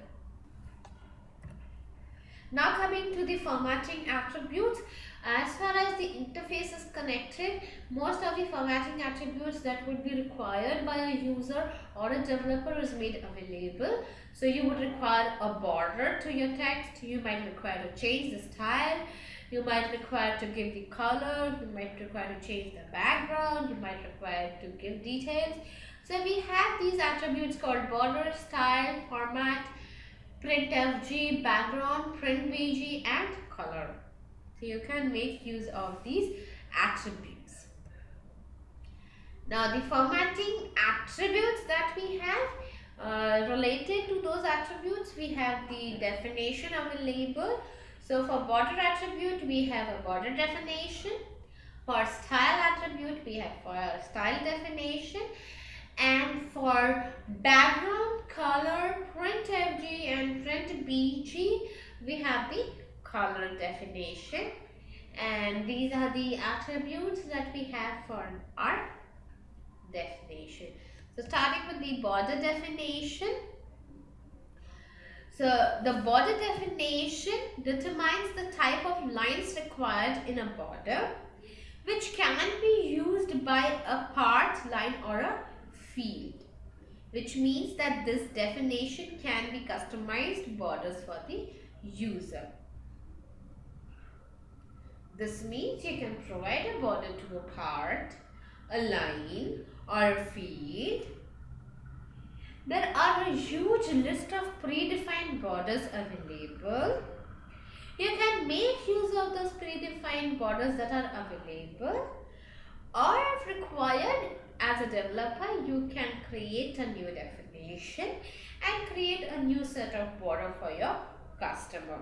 Speaker 1: Now coming to the formatting attributes. As far as the interface is connected, most of the formatting attributes that would be required by a user or a developer is made available. So you would require a border to your text, you might require to change the style, you might require to give the color, you might require to change the background, you might require to give details. So we have these attributes called border, style, format, printfg, background, printbg, and color. So you can make use of these attributes. Now the formatting attributes that we have, related to those attributes, we have the definition of a label. So for border attribute, we have a border definition. For style attribute, we have for style definition. And for background, color, printfg, and printbg, we have the color definition, and these are the attributes that we have for our definition. So starting with the border definition. So the border definition determines the type of lines required in a border, which can be used by a part, line, or a field, which means that this definition can be customized borders for the user. This means you can provide a border to a part, a line, or a field. There are a huge list of predefined borders available. You can make use of those predefined borders that are available, or if required, as a developer, you can create a new definition and create a new set of border for your customer.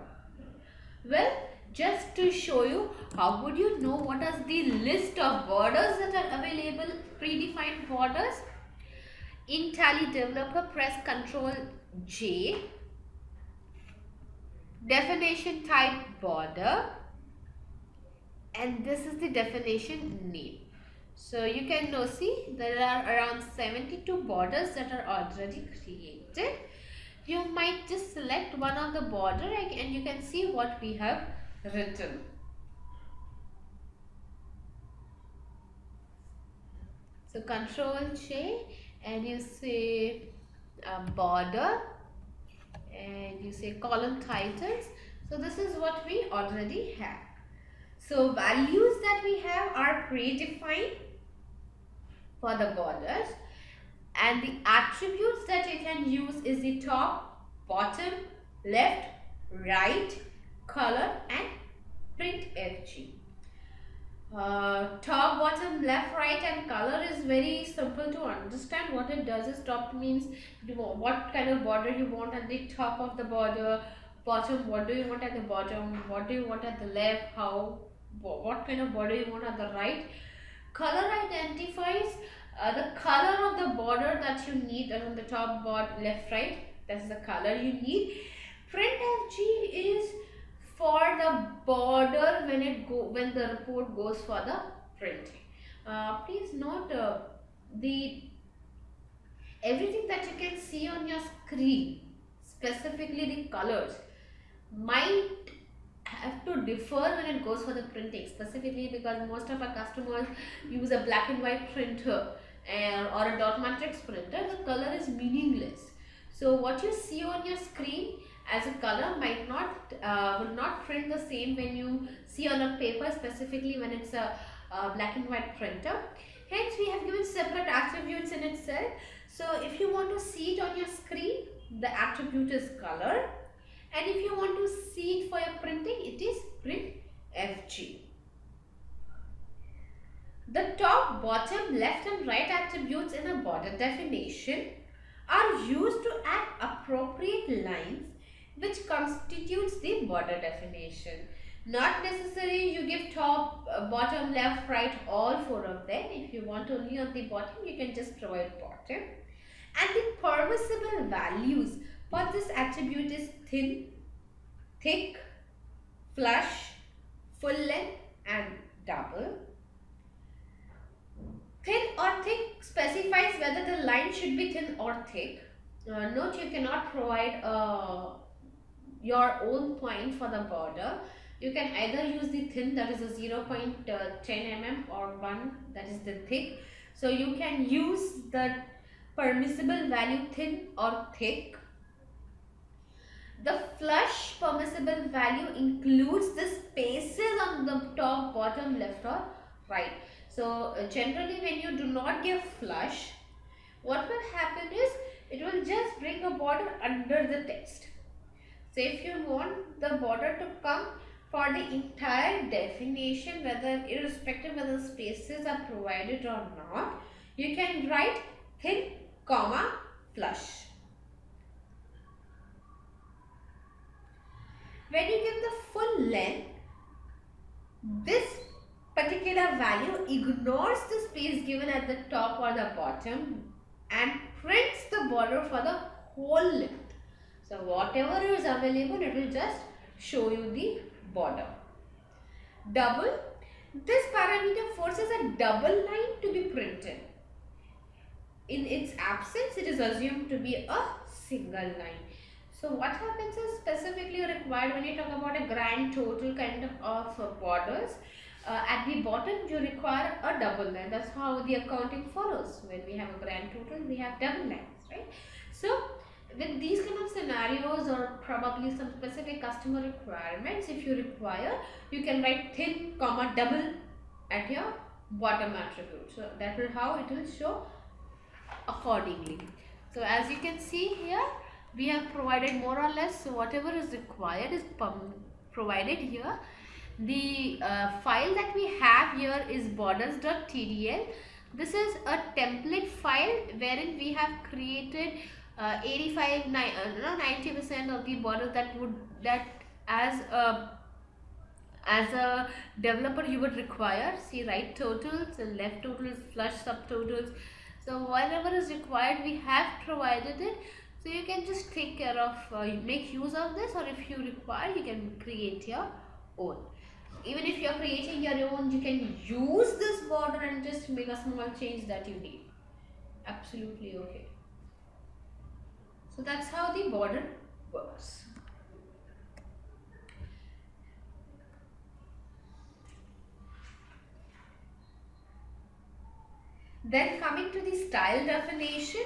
Speaker 1: Well, just to show you how would you know what is the list of borders that are available, predefined borders. In Tally developer, press Ctrl J, definition type border, and this is the definition name. So you can now see there are around 72 borders that are already created. you might just select one of the border and you can see what we have written. So Control J and you say border and you say column titles. So this is what we already have. So values that we have are predefined for the borders, and the attributes that you can use is the top, bottom, left, right, color and print FG. Top, bottom, left, right and color is very simple to understand. What it does is top means what kind of border you want at the top of the border, bottom what do you want at the bottom, what do you want at the left, what kind of border you want at the right. Color identifies the color of the border that you need on the top, bottom, left, right. That's the color you need. Print FG is for the border when the report goes for the printing. Please note the everything that you can see on your screen, specifically the colors, might have to differ when it goes for the printing, specifically because most of our customers use a black and white printer or a dot matrix printer. The color is meaningless. So what you see on your screen as a color might not would not print the same when you see on a paper, specifically when it's a black and white printer. Hence we have given separate attributes in itself. So if you want to see it on your screen, the attribute is color, and if you want to see it for your printing, it is print FG. The top, bottom, left and right attributes in a border definition are used to add appropriate lines which constitutes the border definition. Not necessary you give top, bottom, left, right, all four of them. If you want only on the bottom, you can just provide bottom. And the permissible values for this attribute is thin, thick, flush, full length and double. Thin or thick specifies whether the line should be thin or thick. Note you cannot provide your own point for the border. You can either use the thin, that is a 0.10 mm, or 1, that is the thick. So you can use the permissible value thin or thick. The flush permissible value includes the spaces on the top, bottom, left or right. So generally when you do not give flush, what will happen is it will just bring a border under the text. So if you want the border to come for the entire definition, whether irrespective whether spaces are provided or not, you can write thin, comma, flush. When you give the full length, this particular value ignores the space given at the top or the bottom and prints the border for the whole length. So whatever is available, it will just show you the border. Double, this parameter forces a double line to be printed. In its absence, it is assumed to be a single line. So what happens is specifically required when you talk about a grand total kind of borders. At the bottom you require a double line. That's how the accounting follows. When we have a grand total, we have double lines, right? So with these kind of scenarios or probably some specific customer requirements, if you require, you can write thin, comma, double at your bottom attribute. So that is how it will show accordingly. So as you can see here, we have provided more or less, so whatever is required is provided here. The file that we have here is borders.tdl. This is a template file wherein we have created 90% of the borders that as a developer you would require. See, right totals and left totals, flush subtotals. So whatever is required, we have provided it. So you can just take care of, make use of this, or if you require, you can create your own. Even if you are creating your own, you can use this border and just make a small change that you need. Absolutely okay. So that's how the border works. Then coming to the style definition.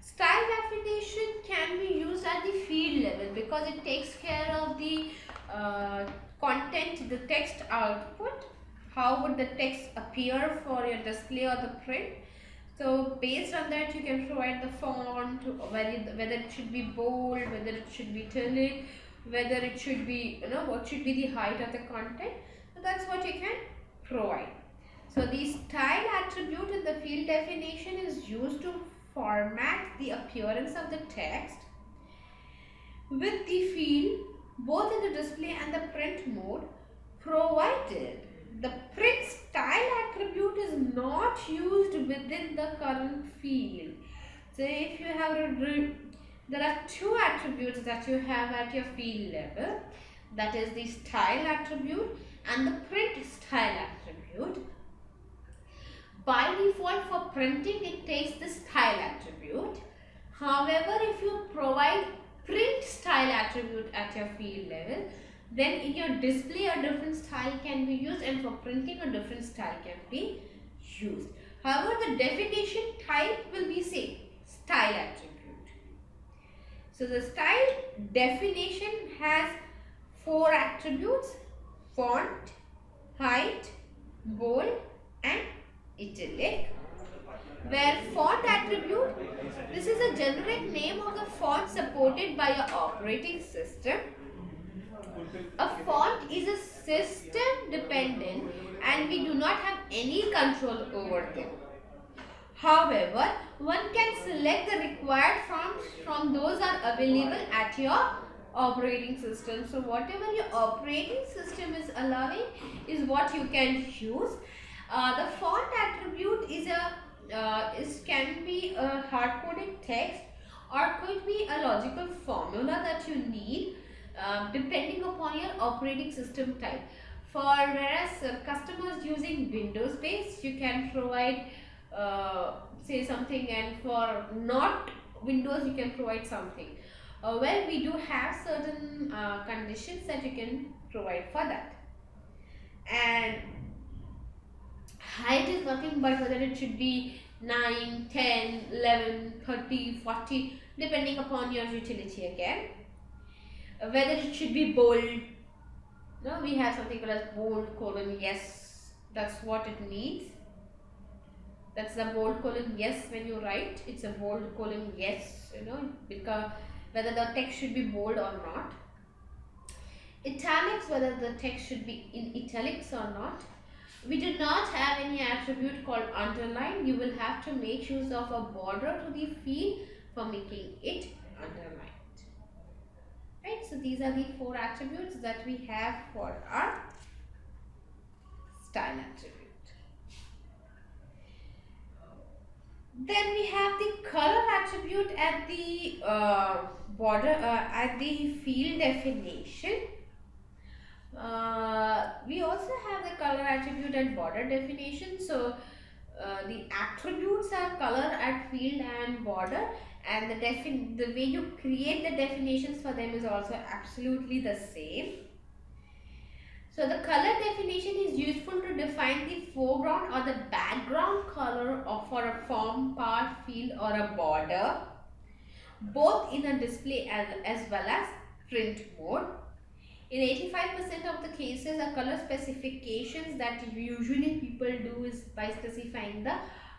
Speaker 1: Style definition can be used at the field level because it takes care of the content, the text output. How would the text appear for your display or the print? So based on that, you can provide the font, whether it should be bold, whether it should be italic, whether it should be, what should be the height of the content. So that's what you can provide. So the style attribute in the field definition is used to format the appearance of the text with the field both in the display and the print mode, provided the print style attribute is not used within the current field. So if you have there are two attributes that you have at your field level, that is the style attribute and the print style attribute. By default for printing it takes the style attribute. However, if you provide print style attribute at your field level, then in your display a different style can be used and for printing a different style can be used. However, the definition type will be same, style attribute. So the style definition has 4 attributes: font, height, bold and italic. Where font attribute, this is a generic name of the font supported by your operating system. A font is a system dependent and we do not have any control over them. However, one can select the required fonts from those are available at your operating system. So whatever your operating system is allowing is what you can use. The font attribute can be a hard-coded text or could be a logical formula that you need depending upon your operating system type. Whereas customers using Windows based, you can provide say something, and for not Windows you can provide something. Well, we do have certain conditions that you can provide for that. And height is nothing but whether it should be 9, 10, 11, 30, 40 depending upon your utility again. Whether it should be bold. No, we have something called as bold colon yes. That's what it needs. That's the bold colon yes when you write. It's a bold colon yes, because whether the text should be bold or not. Italics, whether the text should be in italics or not. We do not have any attribute called underline. You will have to make use of a border to the field for making it underlined. Right, so these are the 4 attributes that we have for our style attribute. Then we have the color attribute at the border at the field definition. We also have the color attribute and border definition. So the attributes are color at field and border, and the way you create the definitions for them is also absolutely the same. So the color definition is useful to define the foreground or the background color for a form, part, field or a border, both in a display as well as print mode. In 85% of the cases, the color specifications that usually people do is by specifying the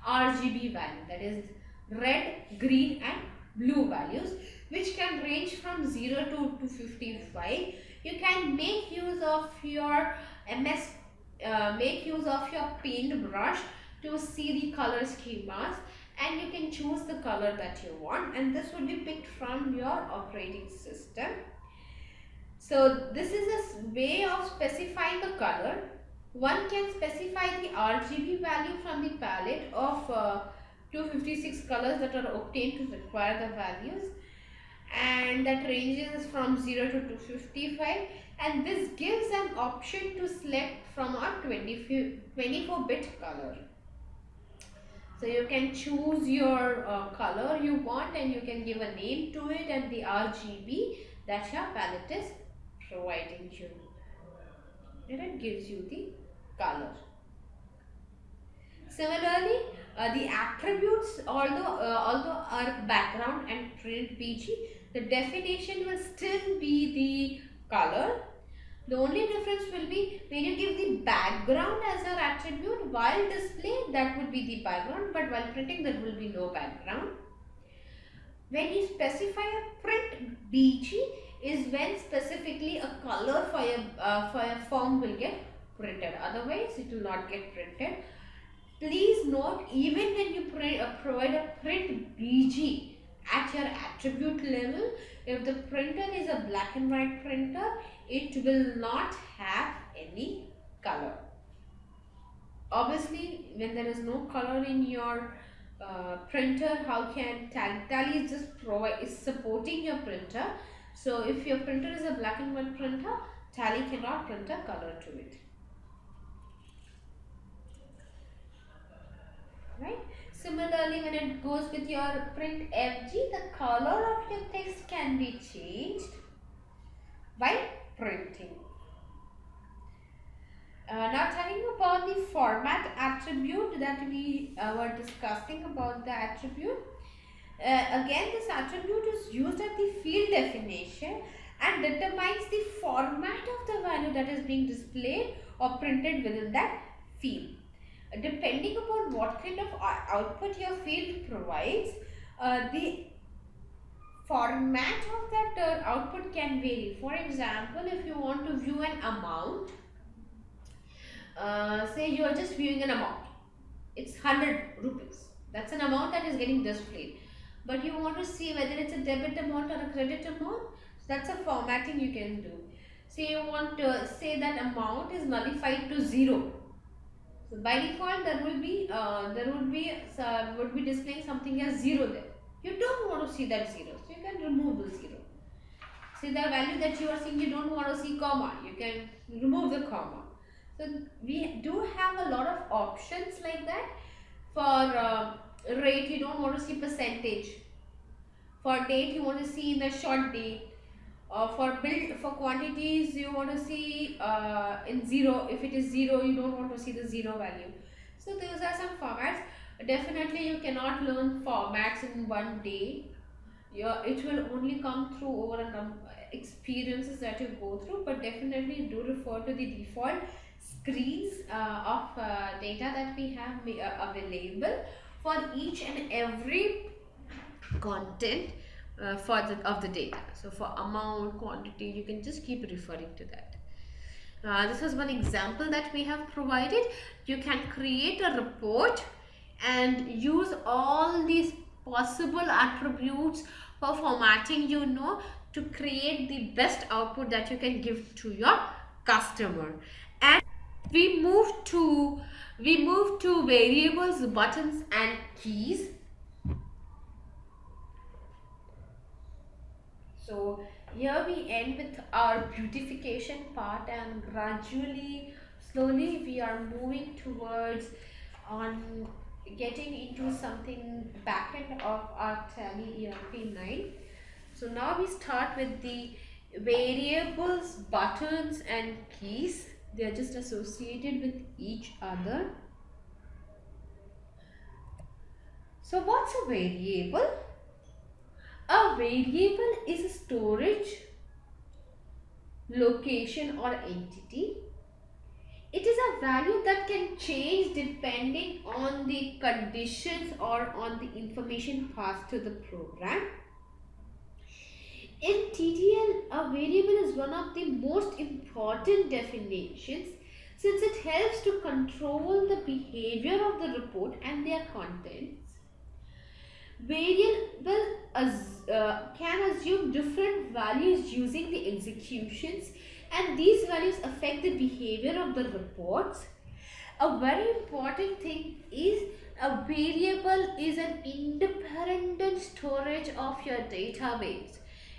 Speaker 1: RGB value, that is red, green and blue values, which can range from 0 to 255. You can make use of your make use of your paintbrush to see the color schemas, and you can choose the color that you want, and this would be picked from your operating system. So this is a way of specifying the color. One can specify the RGB value from the palette of 256 colors that are obtained to require the values, and that ranges from 0 to 255, and this gives an option to select from a 24-bit color. So you can choose your color you want and you can give a name to it and the RGB that your palette is providing you. And it gives you the color. Similarly, the attributes, although are background and print PG, the definition will still be the color. The only difference will be when you give the background as an attribute, while display that would be the background, but while printing there will be no background. When you specify a print BG is when specifically a color for a form will get printed, otherwise it will not get printed. Please note, even when you provide a print BG at your attribute level, if the printer is a black and white printer, it will not have any color. Obviously, when there is no color in your printer, how can Tally is just supporting your printer. So if your printer is a black and white printer, Tally cannot print a color to it. Right? Similarly, when it goes with your print FG, the color of your text can be changed by printing. Now talking about the format attribute that we were discussing about the attribute. Again, this attribute is used at the field definition and determines the format of the value that is being displayed or printed within that field. Depending upon what kind of output your field provides, the format of that output can vary. For example, if you want to view an amount, say you are just viewing an amount, it's 100 rupees. That's an amount that is getting displayed. But you want to see whether it's a debit amount or a credit amount, so that's a formatting you can do. Say you want to say that amount is nullified to 0. So by default there would be displaying something as 0 there. You don't want to see that 0, so you can remove the 0. See the value that you are seeing, you don't want to see comma, you can remove the comma. So we do have a lot of options like that. For rate, you don't want to see percentage. For date, you want to see the short date. For quantities, you want to see in 0. If it is 0, you don't want to see the 0 value. So those are some formats. Definitely you cannot learn formats in one day. It will only come through over experiences that you go through, but definitely do refer to the default screens of data that we have available for each and every content of the data. So for amount, quantity, you can just keep referring to that. This is one example that we have provided. You can create a report and use all these possible attributes for formatting, to create the best output that you can give to your customer. And we move to variables, buttons and keys. So here we end with our beautification part, and slowly we are moving towards on getting into something backend of our Tally.ERP 9. So now we start with the variables, buttons and keys. They are just associated with each other. So what's a variable? A variable is a storage location or entity. It is a value that can change depending on the conditions or on the information passed to the program. In TDL, a variable is one of the most important definitions since it helps to control the behavior of the report and their contents. Variable can assume different values using the executions, and these values affect the behavior of the reports. A very important thing is a variable is an independent storage of your database.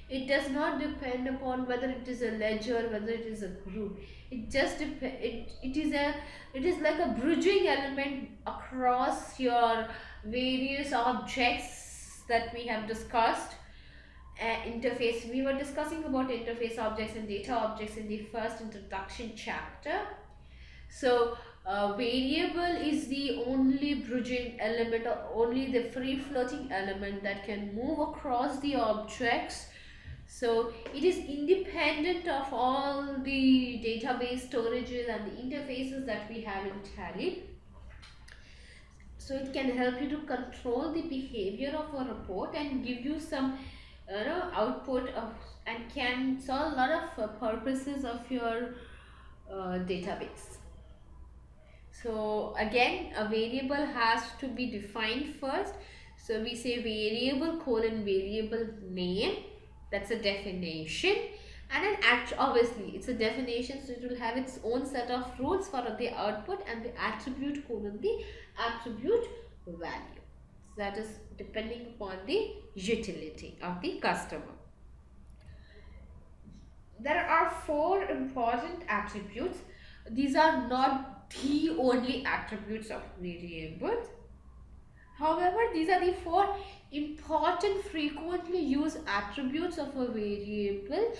Speaker 1: It does not depend upon whether it is a ledger, whether it is a group. It just it is like a bridging element across your various objects that we have discussed. Interface, we were discussing about interface objects and data objects in the first introduction chapter. So variable is the only bridging element, or only the free floating element that can move across the objects. So it is independent of all the database storages and the interfaces that we have in Tally. So it can help you to control the behavior of a report and give you some output of, and can solve a lot of purposes of your database. So again, a variable has to be defined first. So we say variable colon variable name, that's a definition, and an obviously it's a definition, so it will have its own set of rules for the output, and the attribute colon the attribute value. So that is depending upon the utility of the customer. There are 4 important attributes. These are not the only attributes of variables. However, these are the 4 important frequently used attributes of a variable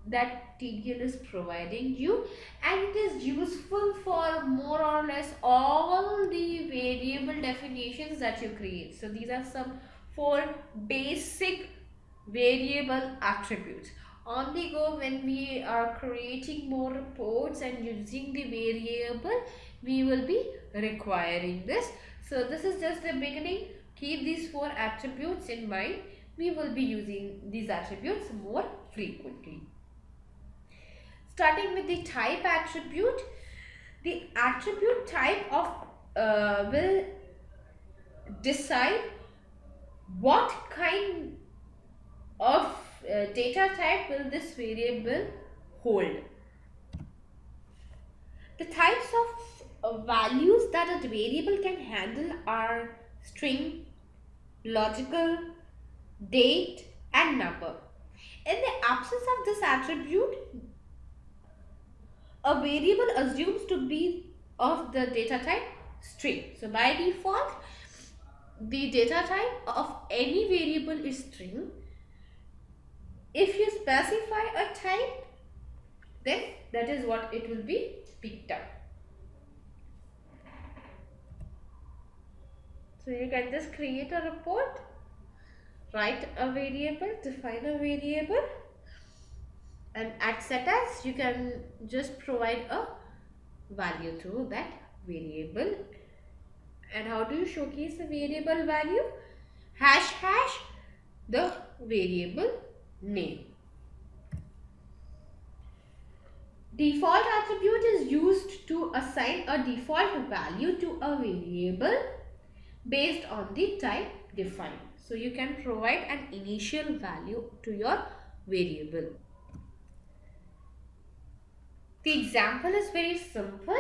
Speaker 1: that TDL is providing you, and it is useful for more or less all the variable definitions that you create. So these are some 4 basic variable attributes. On the go, when we are creating more reports and using the variable, we will be requiring this. So this is just the beginning. Keep these 4 attributes in mind. We will be using these attributes more frequently. Starting with the type attribute, the attribute type of will decide what kind of data type will this variable hold. The types of values that a variable can handle are string, logical, date, and number. In the absence of this attribute, a variable assumes to be of the data type string. So by default, the data type of any variable is string. If you specify a type, then that is what it will be picked up. So you can just create a report, write a variable, define a variable, and at set as you can just provide a value to that variable. And how do you showcase the variable value? Hash the variable name. Default attribute is used to assign a default value to a variable based on the type defined. So you can provide an initial value to your variable. The example is very simple.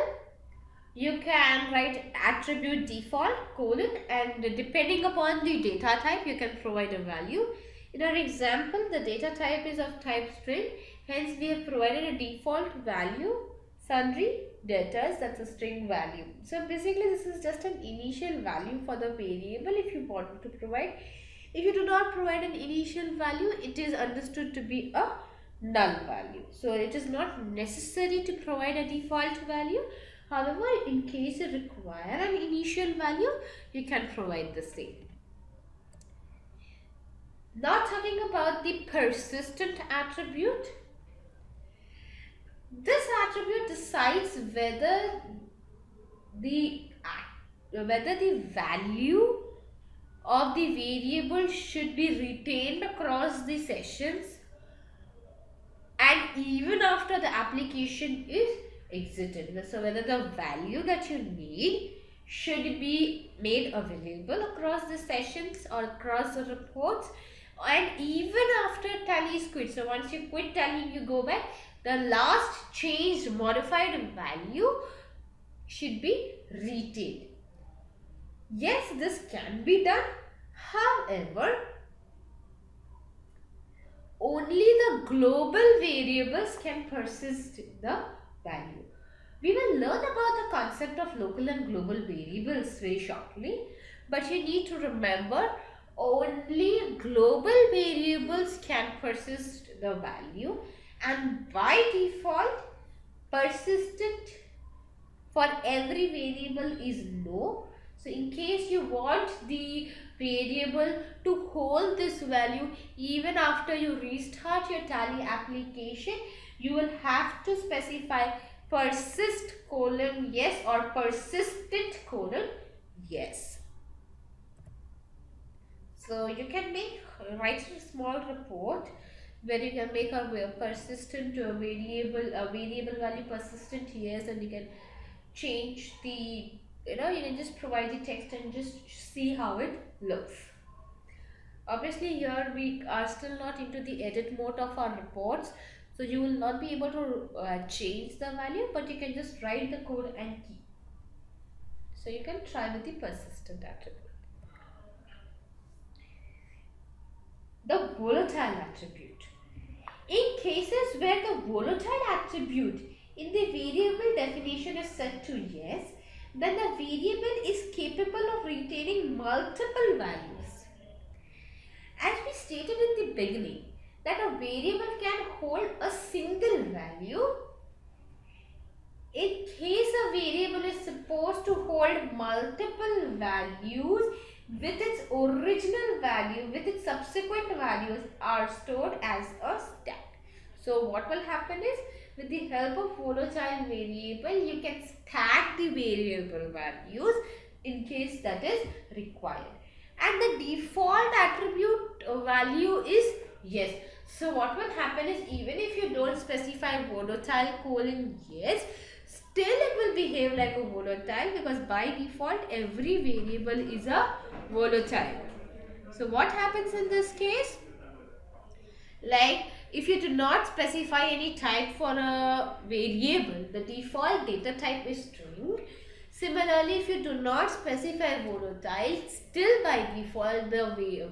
Speaker 1: You can write attribute default colon, and depending upon the data type, you can provide a value. In our example, the data type is of type string. Hence, we have provided a default value, sundry data, that's a string value. So basically, this is just an initial value for the variable if you want to provide. If you do not provide an initial value, it is understood to be a null value. So it is not necessary to provide a default value. However, in case you require an initial value, you can provide the same. Now talking about the persistent attribute. This attribute decides whether the value of the variable should be retained across the sessions and even after the application is exited. So whether the value that you need should be made available across the sessions or across the reports, and even after Tally is quit. So once you quit Tally, you go back, the last changed modified value should be retained. Yes, this can be done. However, only the global variables can persist in the value. We will learn about the concept of local and global variables very shortly, but you need to remember only global variables can persist the value, and by default persistent for every variable is no. So in case you want the variable to hold this value even after you restart your Tally application, you will have to specify persist colon yes or persistent colon yes. So you can write a small report where you can make a persistent variable value persistent yes, and you can change the, you can just provide the text and just see how it looks. Obviously here we are still not into the edit mode of our reports, so you will not be able to change the value, but you can just write the code and keep. So you can try with the persistent attribute. The volatile attribute. In cases where the volatile attribute in the variable definition is set to yes, then the variable is capable of retaining multiple values. As we stated in the beginning, that a variable can hold a single value. In case a variable is supposed to hold multiple values, with its original value, with its subsequent values are stored as a stack. So what will happen is, with the help of volatile variable, you can stack the variable values in case that is required. And the default attribute value is yes. So what will happen is, even if you don't specify volatile colon yes, still it will behave like a volatile, because by default every variable is a volatile. So what happens in this case? Like, if you do not specify any type for a variable, the default data type is string. Similarly, if you do not specify volatile, still by default the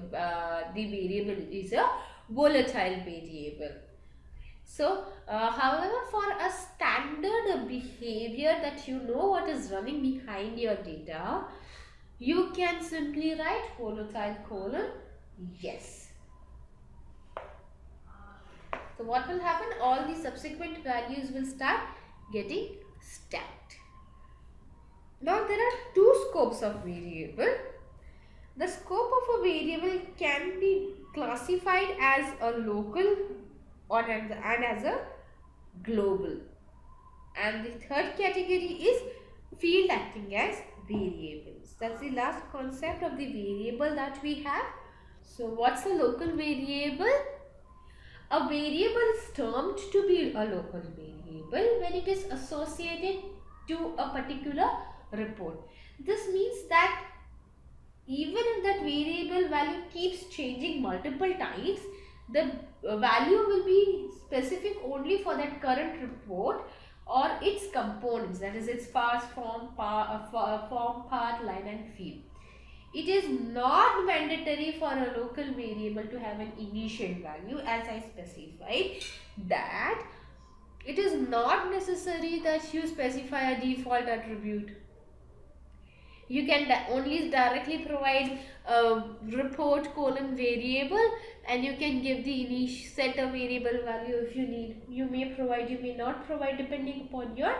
Speaker 1: variable is a volatile variable. So, however, for a standard behavior that you know what is running behind your data, you can simply write volatile colon yes. So what will happen? All the subsequent values will start getting stacked. Now there are two scopes of variable. The scope of a variable can be classified as a local and as a global. And the third category is field acting as variables. That's the last concept of the variable that we have. So what's a local variable? A variable is termed to be a local variable when it is associated to a particular report. This means that even if that variable value keeps changing multiple times, the value will be specific only for that current report or its components, that is its parts, form, part, line and field. It is not mandatory for a local variable to have an initial value, as I specified that it is not necessary that you specify a default attribute. You can only directly provide a report colon variable, and you can give the initial set a variable value if you need. You may provide, you may not provide, depending upon your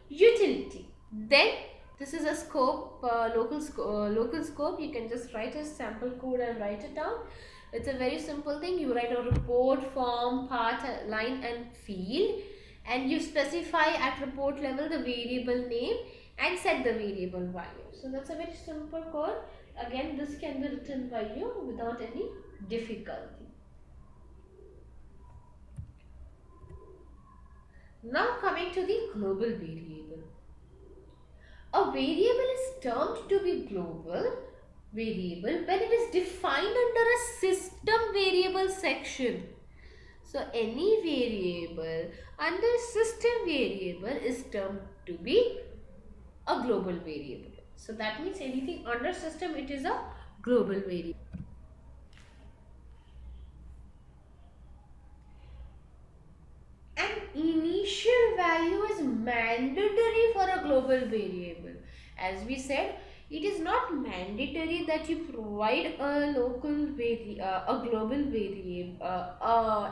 Speaker 1: utility. Then this is a scope, local scope. You can just write a sample code and write it down. It's a very simple thing. You write a report, form, part, line and field, and you specify at report level the variable name and set the variable value. So that's a very simple code. Again, this can be written by you without any difficulty. Now coming to the global variable. A variable is termed to be global variable when it is defined under a system variable section. So any variable under system variable is termed to be a global variable. So that means anything under system, it is a global variable. mandatory for a global variable. As we said, it is not mandatory that you provide a global variable,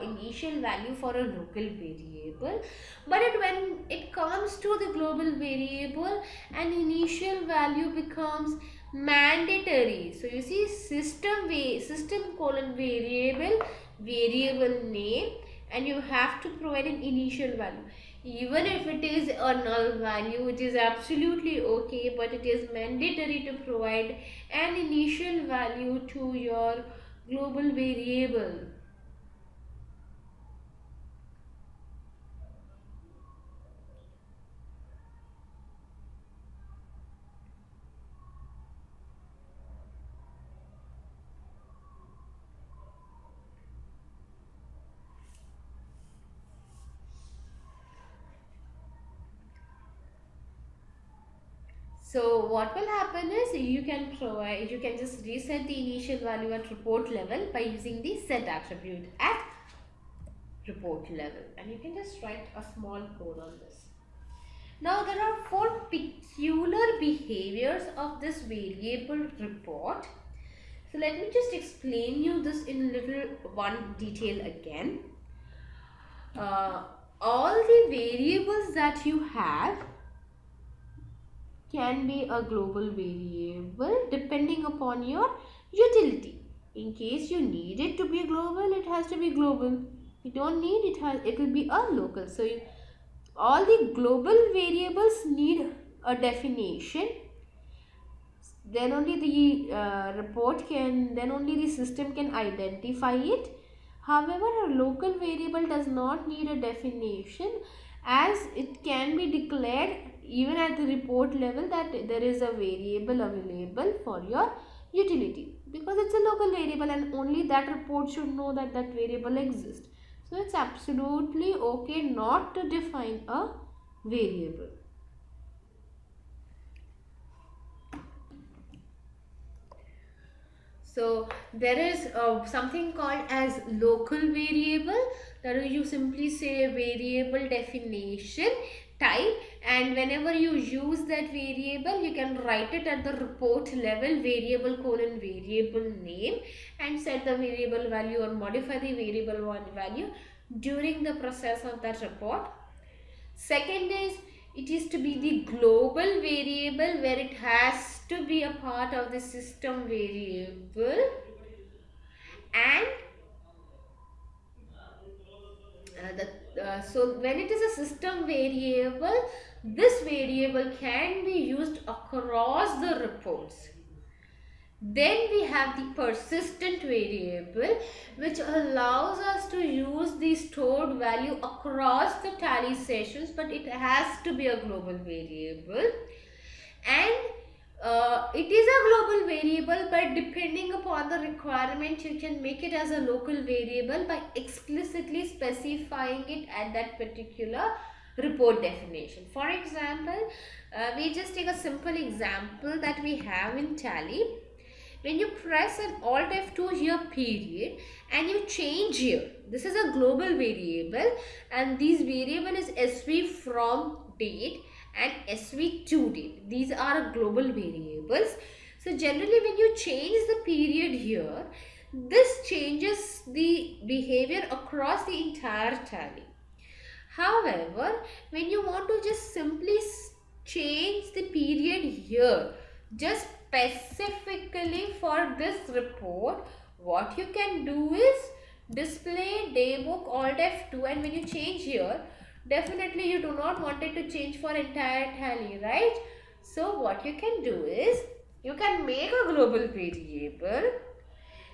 Speaker 1: initial value for a local variable, but when it comes to the global variable, an initial value becomes mandatory. So you see, system colon variable name, and you have to provide an initial value. Even if it is a null value, it is absolutely okay, but it is mandatory to provide an initial value to your global variable. So what will happen is you can just reset the initial value at report level by using the set attribute at report level, and you can just write a small code on this. Now there are 4 peculiar behaviors of this variable report. So let me just explain you this in little one detail again. All the variables that you have can be a global variable depending upon your utility. In case you need it to be global, it has to be global. You don't need it will be a local. So all the global variables need a definition. Then only the system can identify it. However, a local variable does not need a definition, as it can be declared even at the report level that there is a variable available for your utility, because it's a local variable and only that report should know that that variable exists. So it's absolutely okay not to define a variable. So there is something called as local variable. That is, you simply say variable definition type, and whenever you use that variable, you can write it at the report level, variable colon variable name, and set the variable value or modify the variable value during the process of that report. Second is, it is to be the global variable, where it has to be a part of the system variable, and so when it is a system variable, this variable can be used across the reports. Then we have the persistent variable, which allows us to use the stored value across the tally sessions, but it has to be a global variable. And it is a global variable, but depending upon the requirement, you can make it as a local variable by explicitly specifying it at that particular report definition. For example, we just take a simple example that we have in Tally. When you press an Alt F2 here period and you change here, this is a global variable, and this variable is SV from date and SV to date. These are global variables. So generally when you change the period here, this changes the behavior across the entire tally. However, when you want to just simply change the period here, just specifically for this report, what you can do is display daybook Alt F2, and when you change here, definitely you do not want it to change for entire tally, right? So what you can do is, you can make a global variable.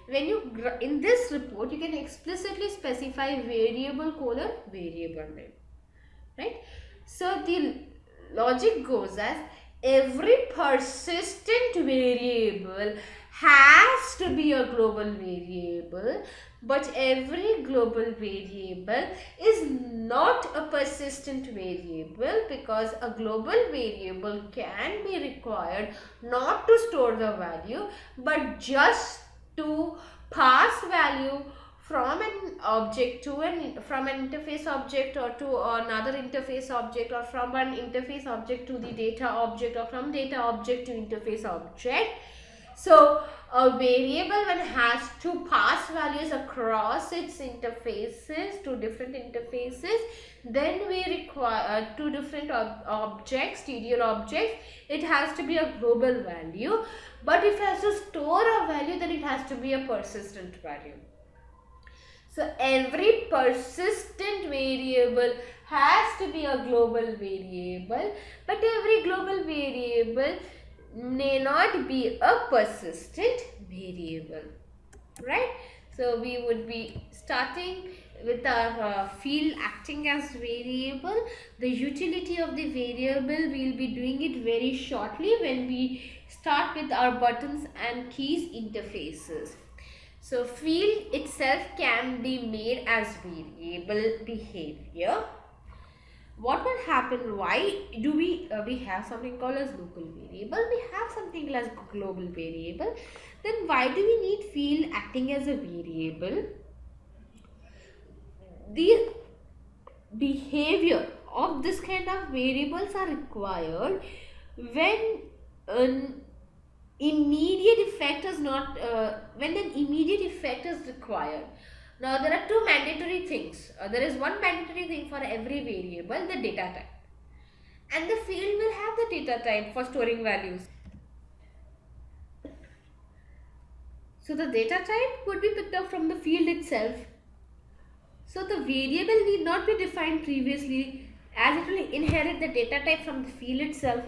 Speaker 1: When you, in this report, you can explicitly specify variable colon variable name, right? So the logic goes as, every persistent variable has to be a global variable, but every global variable is not a persistent variable, because a global variable can be required not to store the value, but just to pass value from an object to from an interface object or to another interface object, or from an interface object to the data object, or from data object to interface object. So a variable when has to pass values across its interfaces to different interfaces, then we require two different objects, TDL objects. It has to be a global value, but if it has to store a value, then it has to be a persistent value. So every persistent variable has to be a global variable, but every global variable may not be a persistent variable, right? So we would be starting with our field acting as variable. The utility of the variable, we will be doing it very shortly when we start with our buttons and keys interfaces. So field itself can be made as variable behavior. What will happen? Why do we have something called as local variable? We have something as global variable. Then why do we need field acting as a variable? The behavior of this kind of variables are required when an immediate effect is not when an immediate effect is required. Now there are two mandatory things. There is one mandatory thing for every variable, the data type, and the field will have the data type for storing values. So the data type would be picked up from the field itself. So the variable need not be defined previously, as it will inherit the data type from the field itself.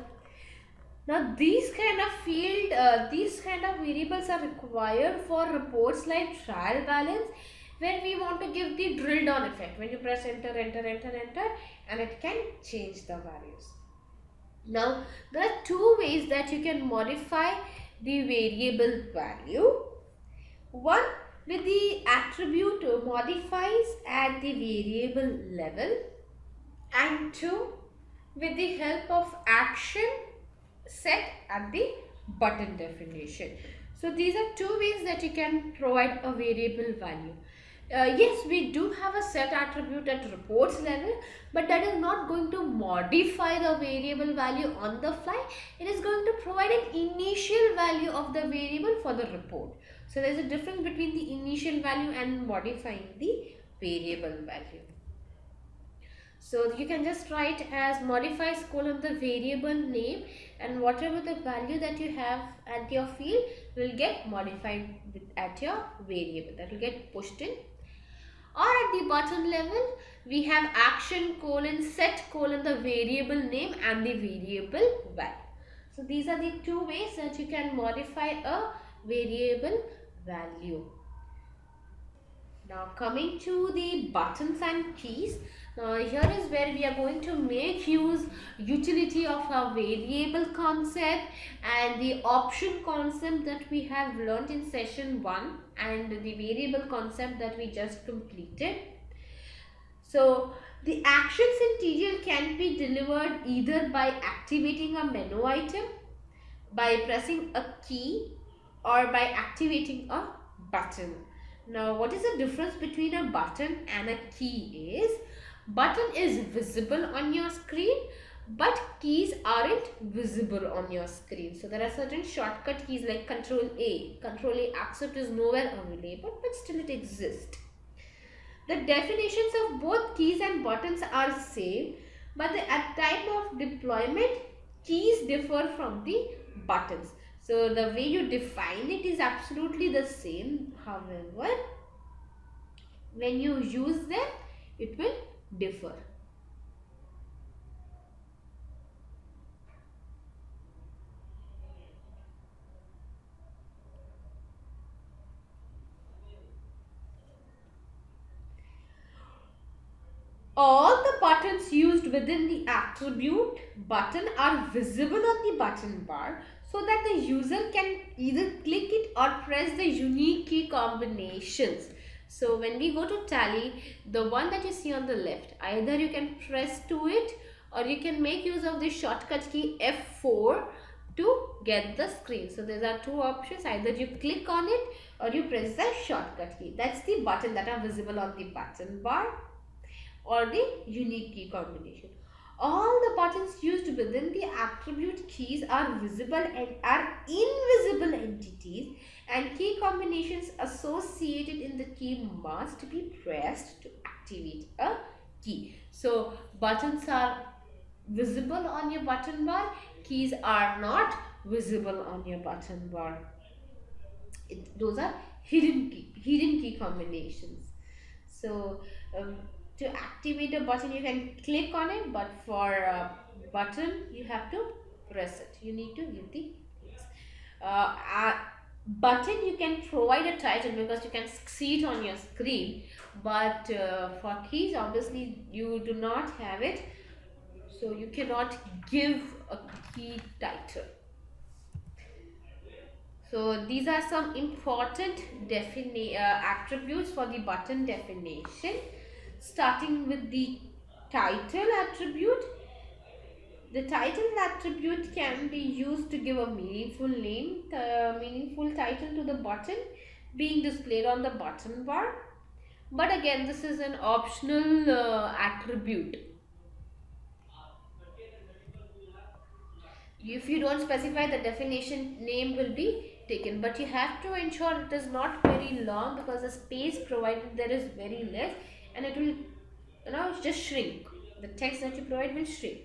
Speaker 1: Now these kind of variables are required for reports like trial balance, when we want to give the drill down effect, when you press enter, and it can change the values. Now there are two ways that you can modify the variable value. One, with the attribute modifies at the variable level, and two, with the help of action set at the button definition. So these are two ways that you can provide a variable value. Yes, we do have a set attribute at reports level, but that is not going to modify the variable value on the fly. It is going to provide an initial value of the variable for the report. So there is a difference between the initial value and modifying the variable value. So you can just write as modifies colon the variable name, and whatever the value that you have at your field will get modified at your variable, that will get pushed in. Or at the button level, we have action colon set colon the variable name and the variable value. So these are the two ways that you can modify a variable value. Now coming to the buttons and keys. Here is where we are going to make utility of our variable concept and the option concept that we have learned in session 1 and the variable concept that we just completed. So the actions in TDL can be delivered either by activating a menu item, by pressing a key, or by activating a button. Now what is the difference between a button and a key is, button is visible on your screen, but keys aren't visible on your screen. So there are certain shortcut keys like Control A. Control A accept is nowhere available, but still it exists. The definitions of both keys and buttons are same, but at time of deployment, keys differ from the buttons. So the way you define it is absolutely the same. However, when you use them, it will differ. All the buttons used within the attribute button are visible on the button bar, so that the user can either click it or press the unique key combinations. So when we go to Tally, the one that you see on the left, either you can press to it or you can make use of the shortcut key F4 to get the screen. So there are two options, either you click on it or you press the shortcut key. That's the button that are visible on the button bar or the unique key combination. All the buttons used within the attribute keys are visible and are invisible entities, and key combinations associated in the key must be pressed to activate a key. So buttons are visible on your button bar, keys are not visible on your button bar. Those are hidden key combinations. So to activate a button you can click on it, but for a button you have to press it. You need to give the clicks. Button you can provide a title because you can see it on your screen, but for keys obviously you do not have it, so you cannot give a key title. So these are some important attributes for the button definition. Starting with the title attribute. The title attribute can be used to give a meaningful name, meaningful title to the button being displayed on the button bar. But again, this is an optional attribute. If you don't specify, the definition name will be taken, but you have to ensure it is not very long, because the space provided there is very less and it will just shrink. The text that you provide will shrink.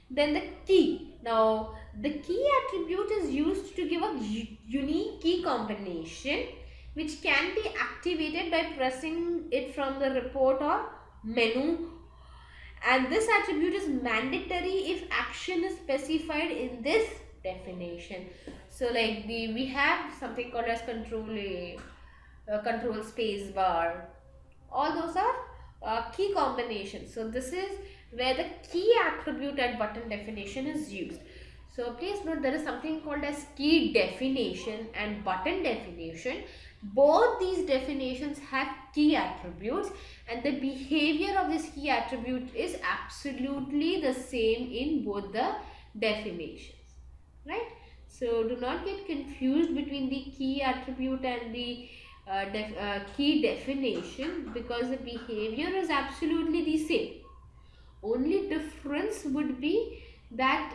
Speaker 1: Then the key. Now the key attribute is used to give a unique key combination which can be activated by pressing it from the report or menu, and this attribute is mandatory if action is specified in this definition. So like we have something called as control space bar. All those are key combinations. So this is where the key attribute at button definition is used. So please note, there is something called as key definition and button definition. Both these definitions have key attributes, and the behavior of this key attribute is absolutely the same in both the definitions, right? So do not get confused between the key attribute and the key definition, because the behavior is absolutely the same. Only difference would be that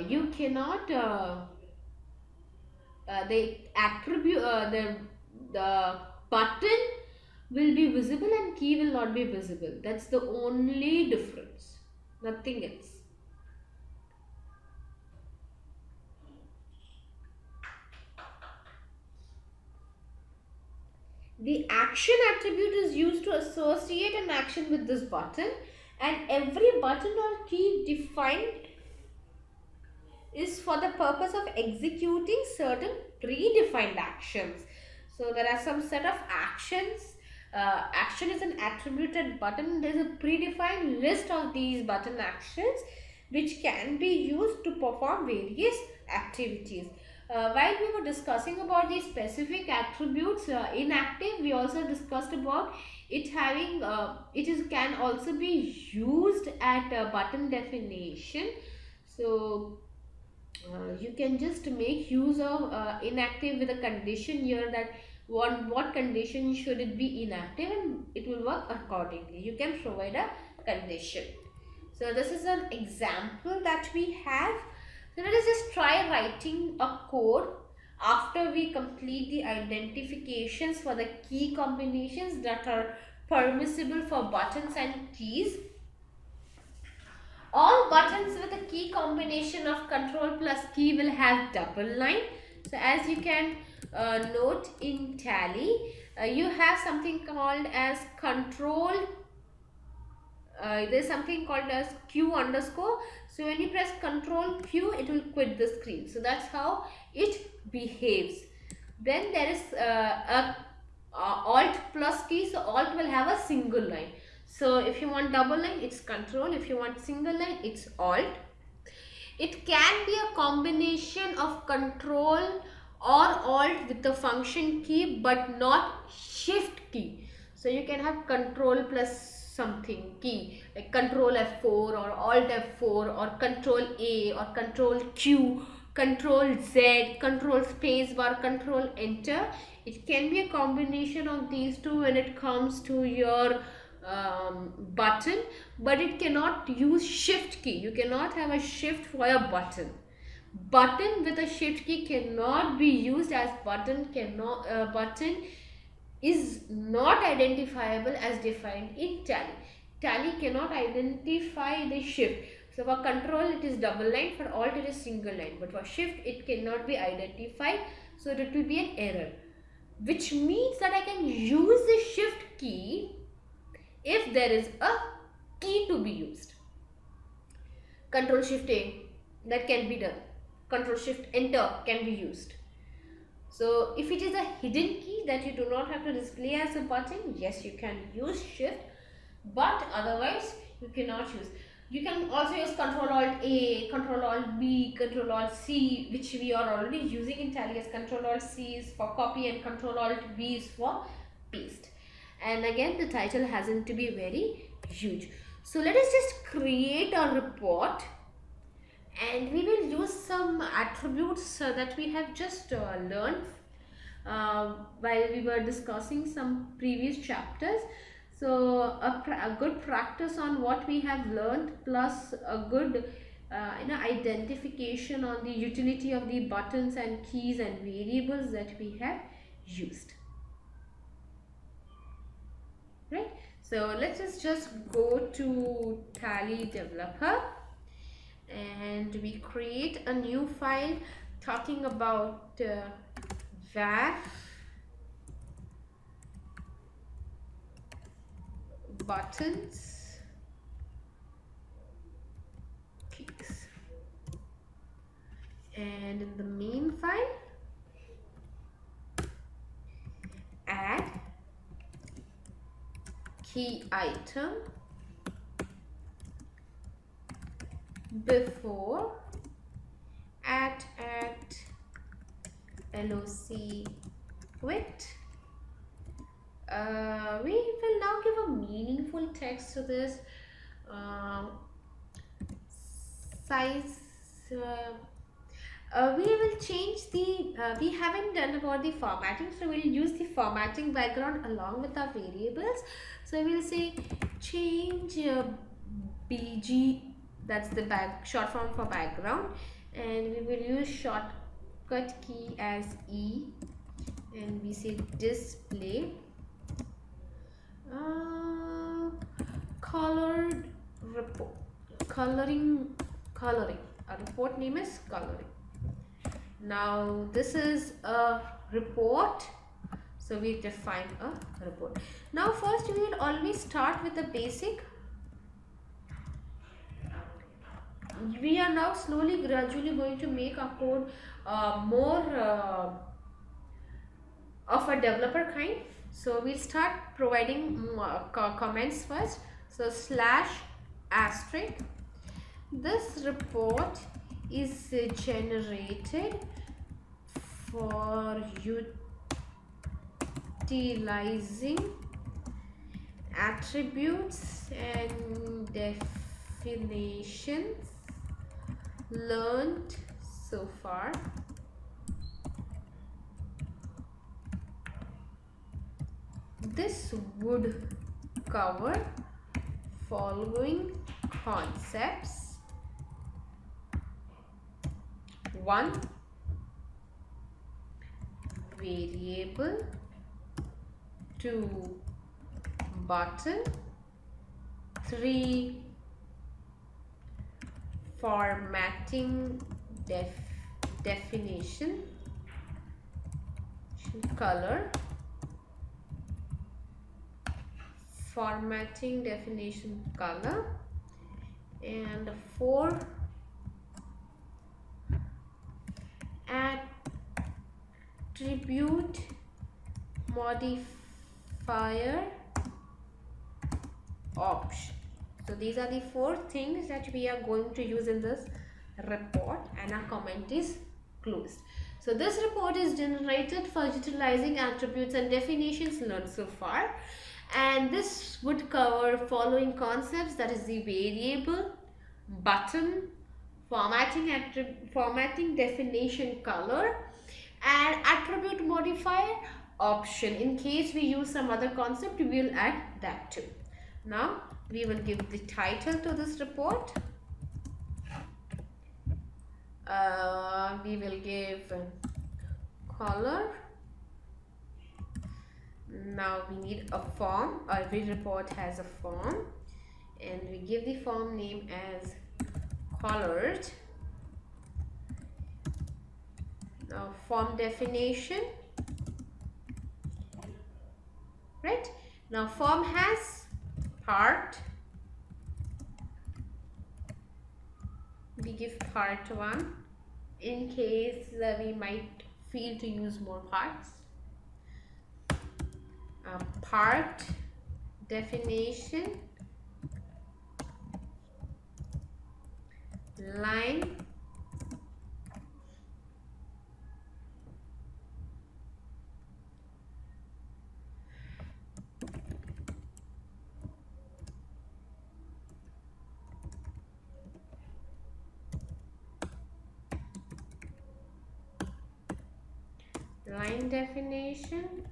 Speaker 1: you cannot the attribute the button will be visible and key will not be visible. That's the only difference, nothing else. The action attribute is used to associate an action with this button, and every button or key defined is for the purpose of executing certain predefined actions. So there are some set of actions. Action is an attributed button. There is a predefined list of these button actions which can be used to perform various activities. While we were discussing about the specific attributes in active, we also discussed about it having can also be used at button definition. So you can just make use of inactive with a condition here, that what condition should it be inactive, and it will work accordingly. You can provide a condition. So this is an example that we have. So let us just try writing a code after we complete the identifications for the key combinations that are permissible for buttons and keys. All buttons with a key combination of control plus key will have double line. So as you can note in Tally, you have something called as control. There's something called as Q underscore. So when you press control Q, it will quit the screen. So that's how it behaves. Then there is a alt plus key. So alt will have a single line. So if you want double line, it's control. If you want single line, it's alt. It can be a combination of control or alt with the function key, but not shift key. So you can have control plus something key like Control F4 or Alt F4 or Control A or Control Q, Control Z, Control Spacebar, Control Enter. It can be a combination of these two when it comes to your button, but it cannot use Shift key. You cannot have a shift for a button. Button with a shift key cannot be used, as button is not identifiable as defined in Tally. Tally cannot identify the shift. So for Control it is double line, for Alt it is single line, but for Shift it cannot be identified, so it will be an error, which means that I can use the Shift key if there is a key to be used. Control Shift A, that can be done. Control Shift Enter can be used. So if it is a hidden key that you do not have to display as a button, yes, you can use Shift, but otherwise you cannot use. You can also use Control Alt A, Control Alt B, Control Alt C, which we are already using in Tally, as Control Alt C is for copy and Control Alt V is for paste. And again, the title hasn't to be very huge. So let us just create a report, and we will use some attributes that we have just learned while we were discussing some previous chapters. So a good practice on what we have learned, plus a good identification on the utility of the buttons and keys and variables that we have used. Right? So let us just go to Tally Developer, and we create a new file talking about var buttons keys, and in the main file add key item before at loc quit. We will now give a meaningful text to this. Size. We will change the, we haven't done about the formatting, so we'll use the formatting background along with our variables. So we will say change BG, that's the short form for background, and we will use shortcut key as E, and we say display colored report, coloring. Our report name is coloring. Now this is a report, so we define a report. Now first we will always start with the basic. We are now slowly, gradually going to make our code more of a developer kind. So we'll start providing comments first. So /*. This report is generated for utilizing attributes and definitions learned so far. This would cover following concepts. 1. Variable. 2. Button. 3. Formatting definition. Color. Formatting definition color. And 4. Attribute modifier option. So these are the 4 things that we are going to use in this report, and our comment is closed. So this report is generated for utilizing attributes and definitions learned so far, And this would cover following concepts, that is the variable, button, formatting definition, color, and attribute modifier option. In case we use some other concept, we will add that too. Now we will give the title to this report. We will give color. Now we need a form. Every report has a form, and we give the form name as colored. Now form definition, right? Now form has part. We give part 1 in case we might feel to use more parts. Part definition, line, line definition.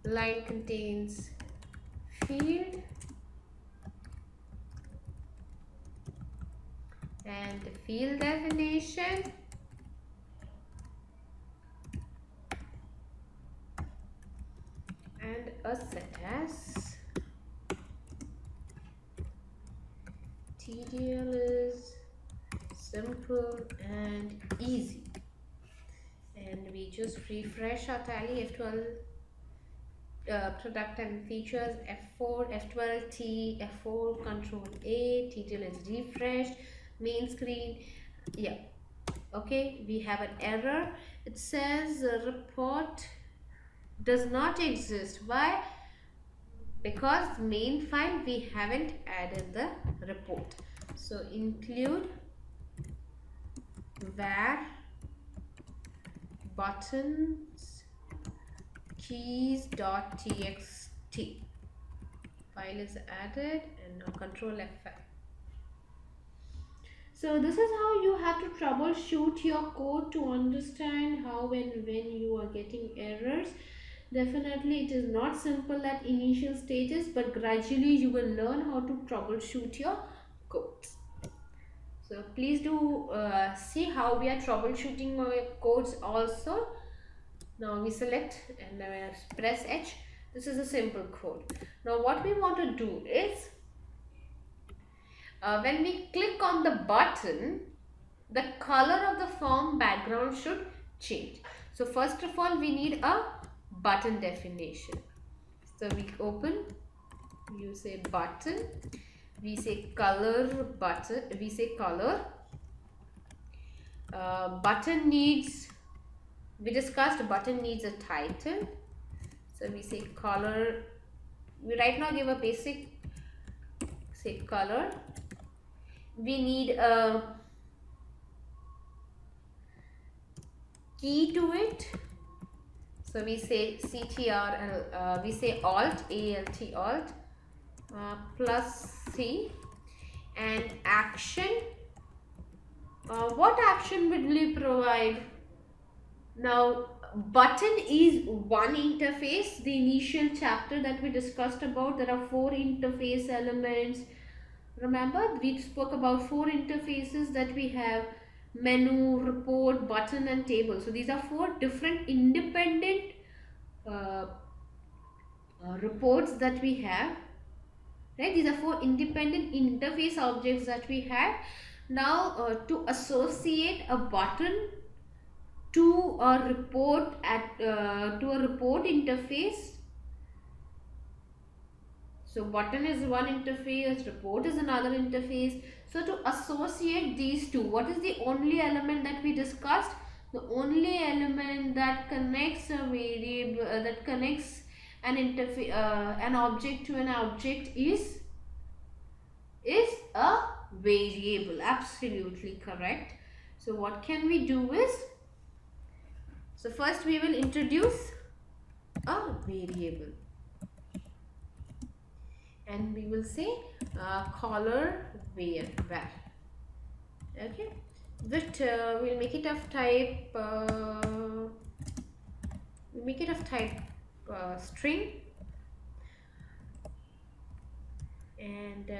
Speaker 1: Line contains field and the field definition. And a set as TDL is simple and easy. And we just refresh our Tally F12 product and features, F4, F12T, F4, Control A, TTL is refreshed, main screen. Yeah, okay, we have an error. It says report does not exist. Why? Because main file we haven't added the report. So include var buttons keys.txt. File is added, and now Control F5. So this is how you have to troubleshoot your code to understand how and when you are getting errors. Definitely it is not simple at initial stages, but gradually you will learn how to troubleshoot your codes. So please do see how we are troubleshooting our codes also. Now we select and press H. This is a simple code. Now what we want to do is, when we click on the button, the color of the form background should change. So first of all, we need a button definition. So we open, you say button, we say color button, we say color. Button needs, we discussed button needs a title. So we say color, we right now give a basic, say color. We need a key to it. So we say CTRL, we say Alt, ALT, Alt, plus C, and action. What action will we provide? Now, button is one interface. The initial chapter that we discussed about, there are 4 interface elements. Remember, we spoke about 4 interfaces that we have: menu, report, button, and table. So these are 4 different independent reports that we have, right? These are 4 independent interface objects that we have. Now to associate a button to a report to a report interface. So button is one interface, report is another interface. So to associate these two, what is the only element that we discussed? The only element that connects a variable, that connects an interface, an object to an object is a variable. Absolutely correct. So what can we do is, so first we will introduce a variable, and we will say color var. Okay, but we'll make it of type string. And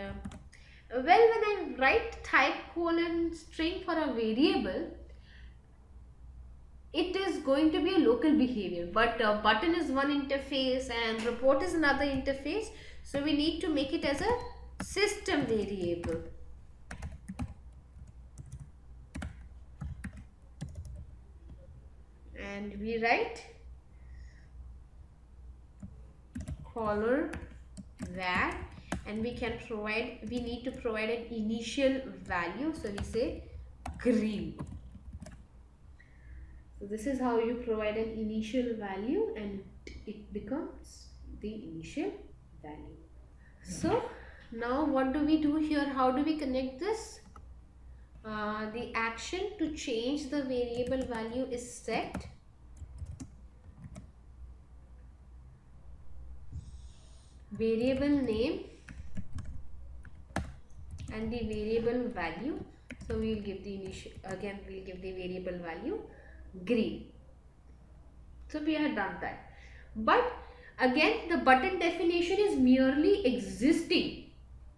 Speaker 1: well, when I write type colon string for a variable, it is going to be a local behavior, but button is one interface and report is another interface, so we need to make it as a system variable. And we write color var, and we need to provide an initial value, so we say green. So this is how you provide an initial value and it becomes the initial value. So now what do we do here? How do we connect this? The action to change the variable value is set. Variable name and the variable value. So we will give the we'll give the variable value green. So we have done that. But again, the button definition is merely existing,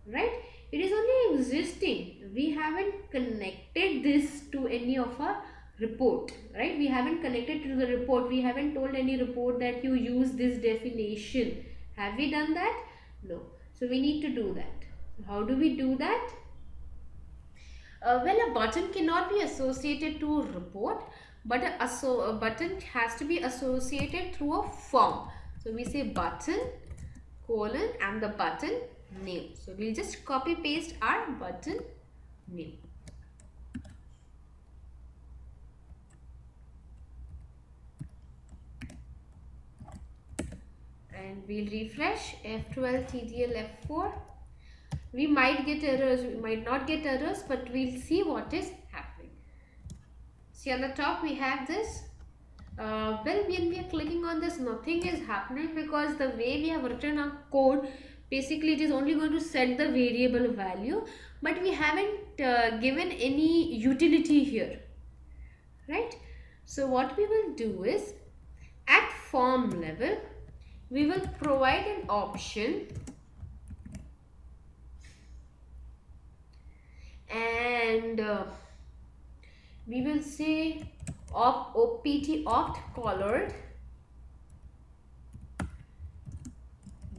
Speaker 1: right? It is only existing. We haven't connected this to any of our report, right? We haven't connected to the report. We haven't told any report that you use this definition. Have we done that? No. So we need to do that. How do we do that? Well, a button cannot be associated to a report, but a button has to be associated through a form. So we say button colon and the button name. So we'll just copy paste our button name. And we'll refresh F12 TDL F4. We might get errors, we might not get errors, but we'll see what is happening. See, on the top we have this. Well, when we are clicking on this, nothing is happening because the way we have written our code, basically it is only going to set the variable value, but we haven't given any utility here, right? So what we will do is, at form level, we will provide an option and we will say opt colored,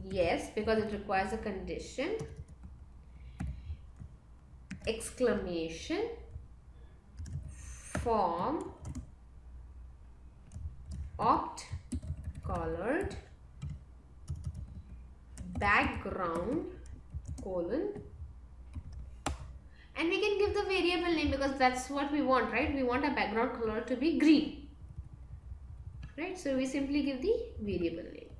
Speaker 1: yes, because it requires a condition, exclamation, form, opt colored, background colon, and we can give the variable name because that's what we want, right? We want a background color to be green, right? So we simply give the variable name.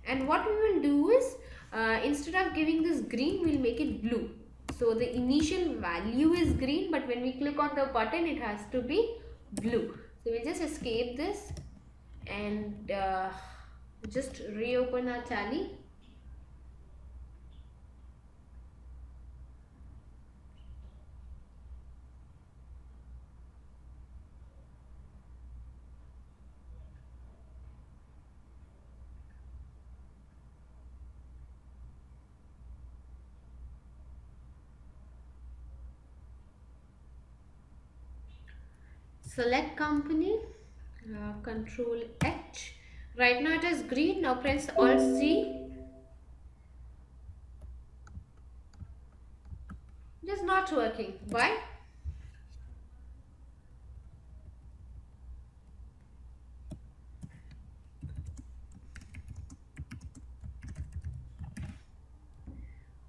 Speaker 1: And what we will do is, instead of giving this green, we'll make it blue. So the initial value is green, but when we click on the button, it has to be blue. So we'll just escape this and just reopen our Tally. Select company, Control H. Right now it is green. Now press Alt C. It is not working. Why?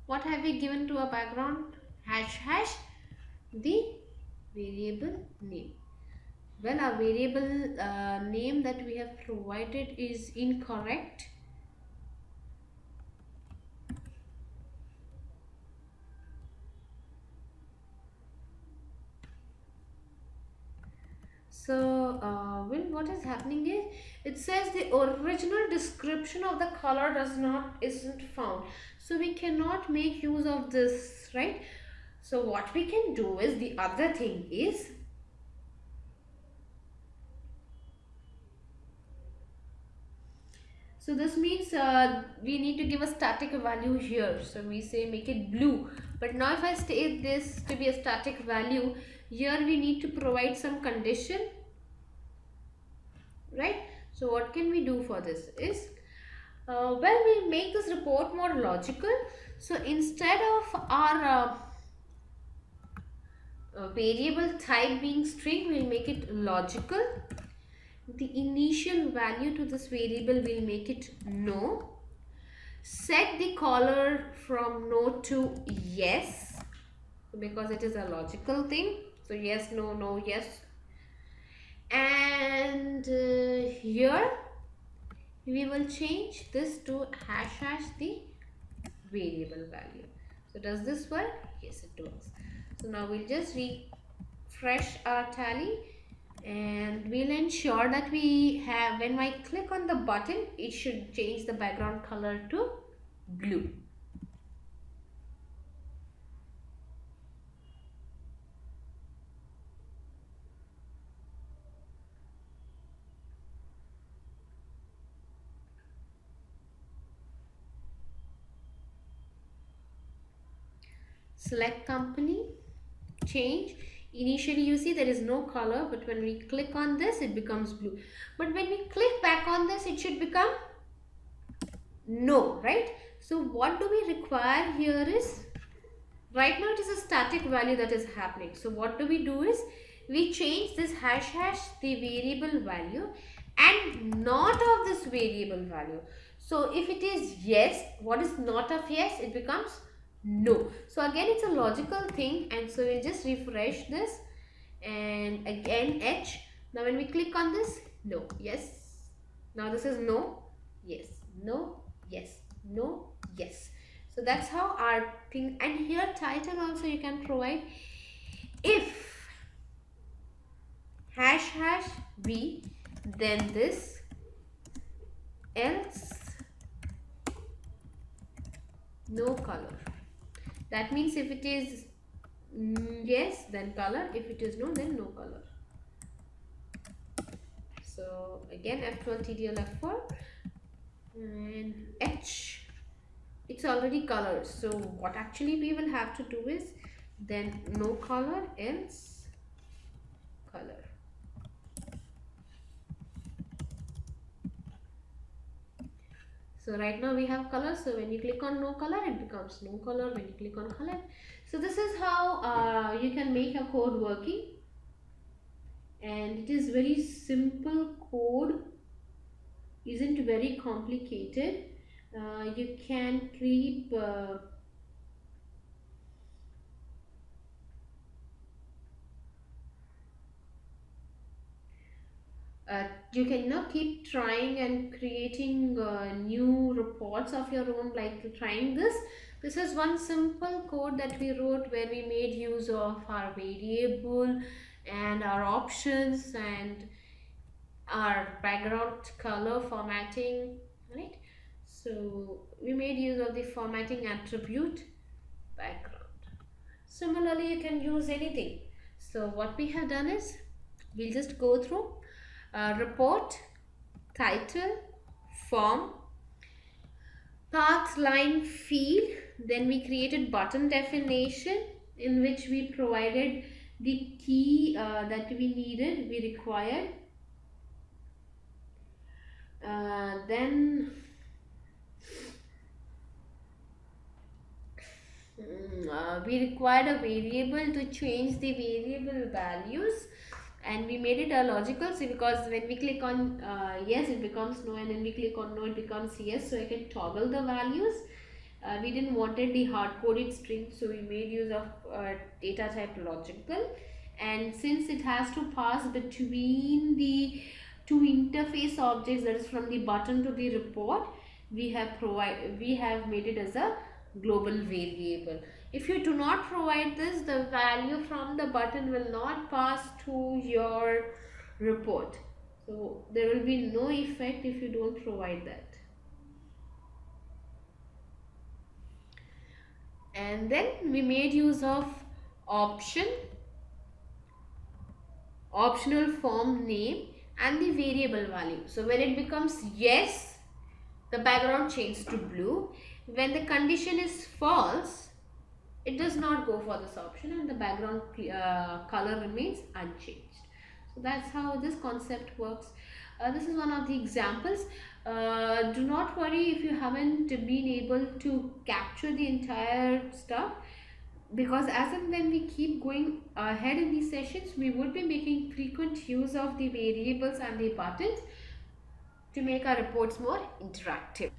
Speaker 1: What have we given to a background? Hash the variable name. Well, our variable name that we have provided is incorrect. Well, what is happening is it says the original description of the color isn't found. So we cannot make use of this, right? So what we can do is the other thing is so this means we need to give a static value here. So we say make it blue. But now if I state this to be a static value, here we need to provide some condition, right? So what can we do for this is, well, we'll make this report more logical. So instead of our variable type being string, we'll make it logical. The initial value to this variable will make it no. Set the color from no to yes, because it is a logical thing. So yes, no, no, yes. And here we will change this to hash the variable value. So does this work? Yes, it works. So now we'll just refresh our tally and we'll ensure that we have, when I click on the button, it should change the background color to blue. Select company, change. Initially you see there is no color, but when we click on this it becomes blue. But when we click back on this it should become no, right? So what do we require here is, right now it is a static value that is happening. So what do we do is we change this hash the variable value and not of this variable value. So if it is yes, what is not of yes? It becomes no. So again it's a logical thing, and so we'll just refresh this and again H. Now when we click on this, no, yes. Now this is no, yes, no, yes, no, yes. So that's how our thing. And here title also you can provide if hash b, then this, else no color. That means if it is yes, then color. If it is no, then no color. So again F12 TDL F4 and H, it's already colored. So what actually we will have to do is then no color, else color. So right now we have color. So when you click on no color, it becomes no color. When you click on color, so this is how you can make a code working, and it is very simple code, isn't very complicated. You can keep you can now keep trying and creating new reports of your own, like trying this. This is one simple code that we wrote where we made use of our variable and our options and our background color formatting, right? So we made use of the formatting attribute background. Similarly, you can use anything. So what we have done is we'll just go through report, title, form, path, line, field. Then we created button definition, in which we provided the key that we needed, we required. Then we required a variable to change the variable values, and we made it a logical. So because when we click on yes, it becomes no, and when we click on no, it becomes yes. So I can toggle the values. We didn't wanted the hard-coded string, so we made use of data type logical. And since it has to pass between the two interface objects, that is from the button to the report, we have made it as a global variable. If you do not provide this, the value from the button will not pass to your report. So there will be no effect if you don't provide that. And then we made use of optional form name and the variable value. So when it becomes yes, the background changes to blue. When the condition is false, it does not go for this option and the background color remains unchanged. So that's how this concept works. This is one of the examples. Do not worry if you haven't been able to capture the entire stuff, because as and when we keep going ahead in these sessions, we would be making frequent use of the variables and the buttons to make our reports more interactive.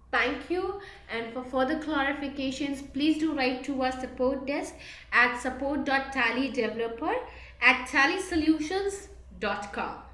Speaker 1: Thank you, and for further clarifications, please do write to our support desk at support.tallydeveloper@tallysolutions.com.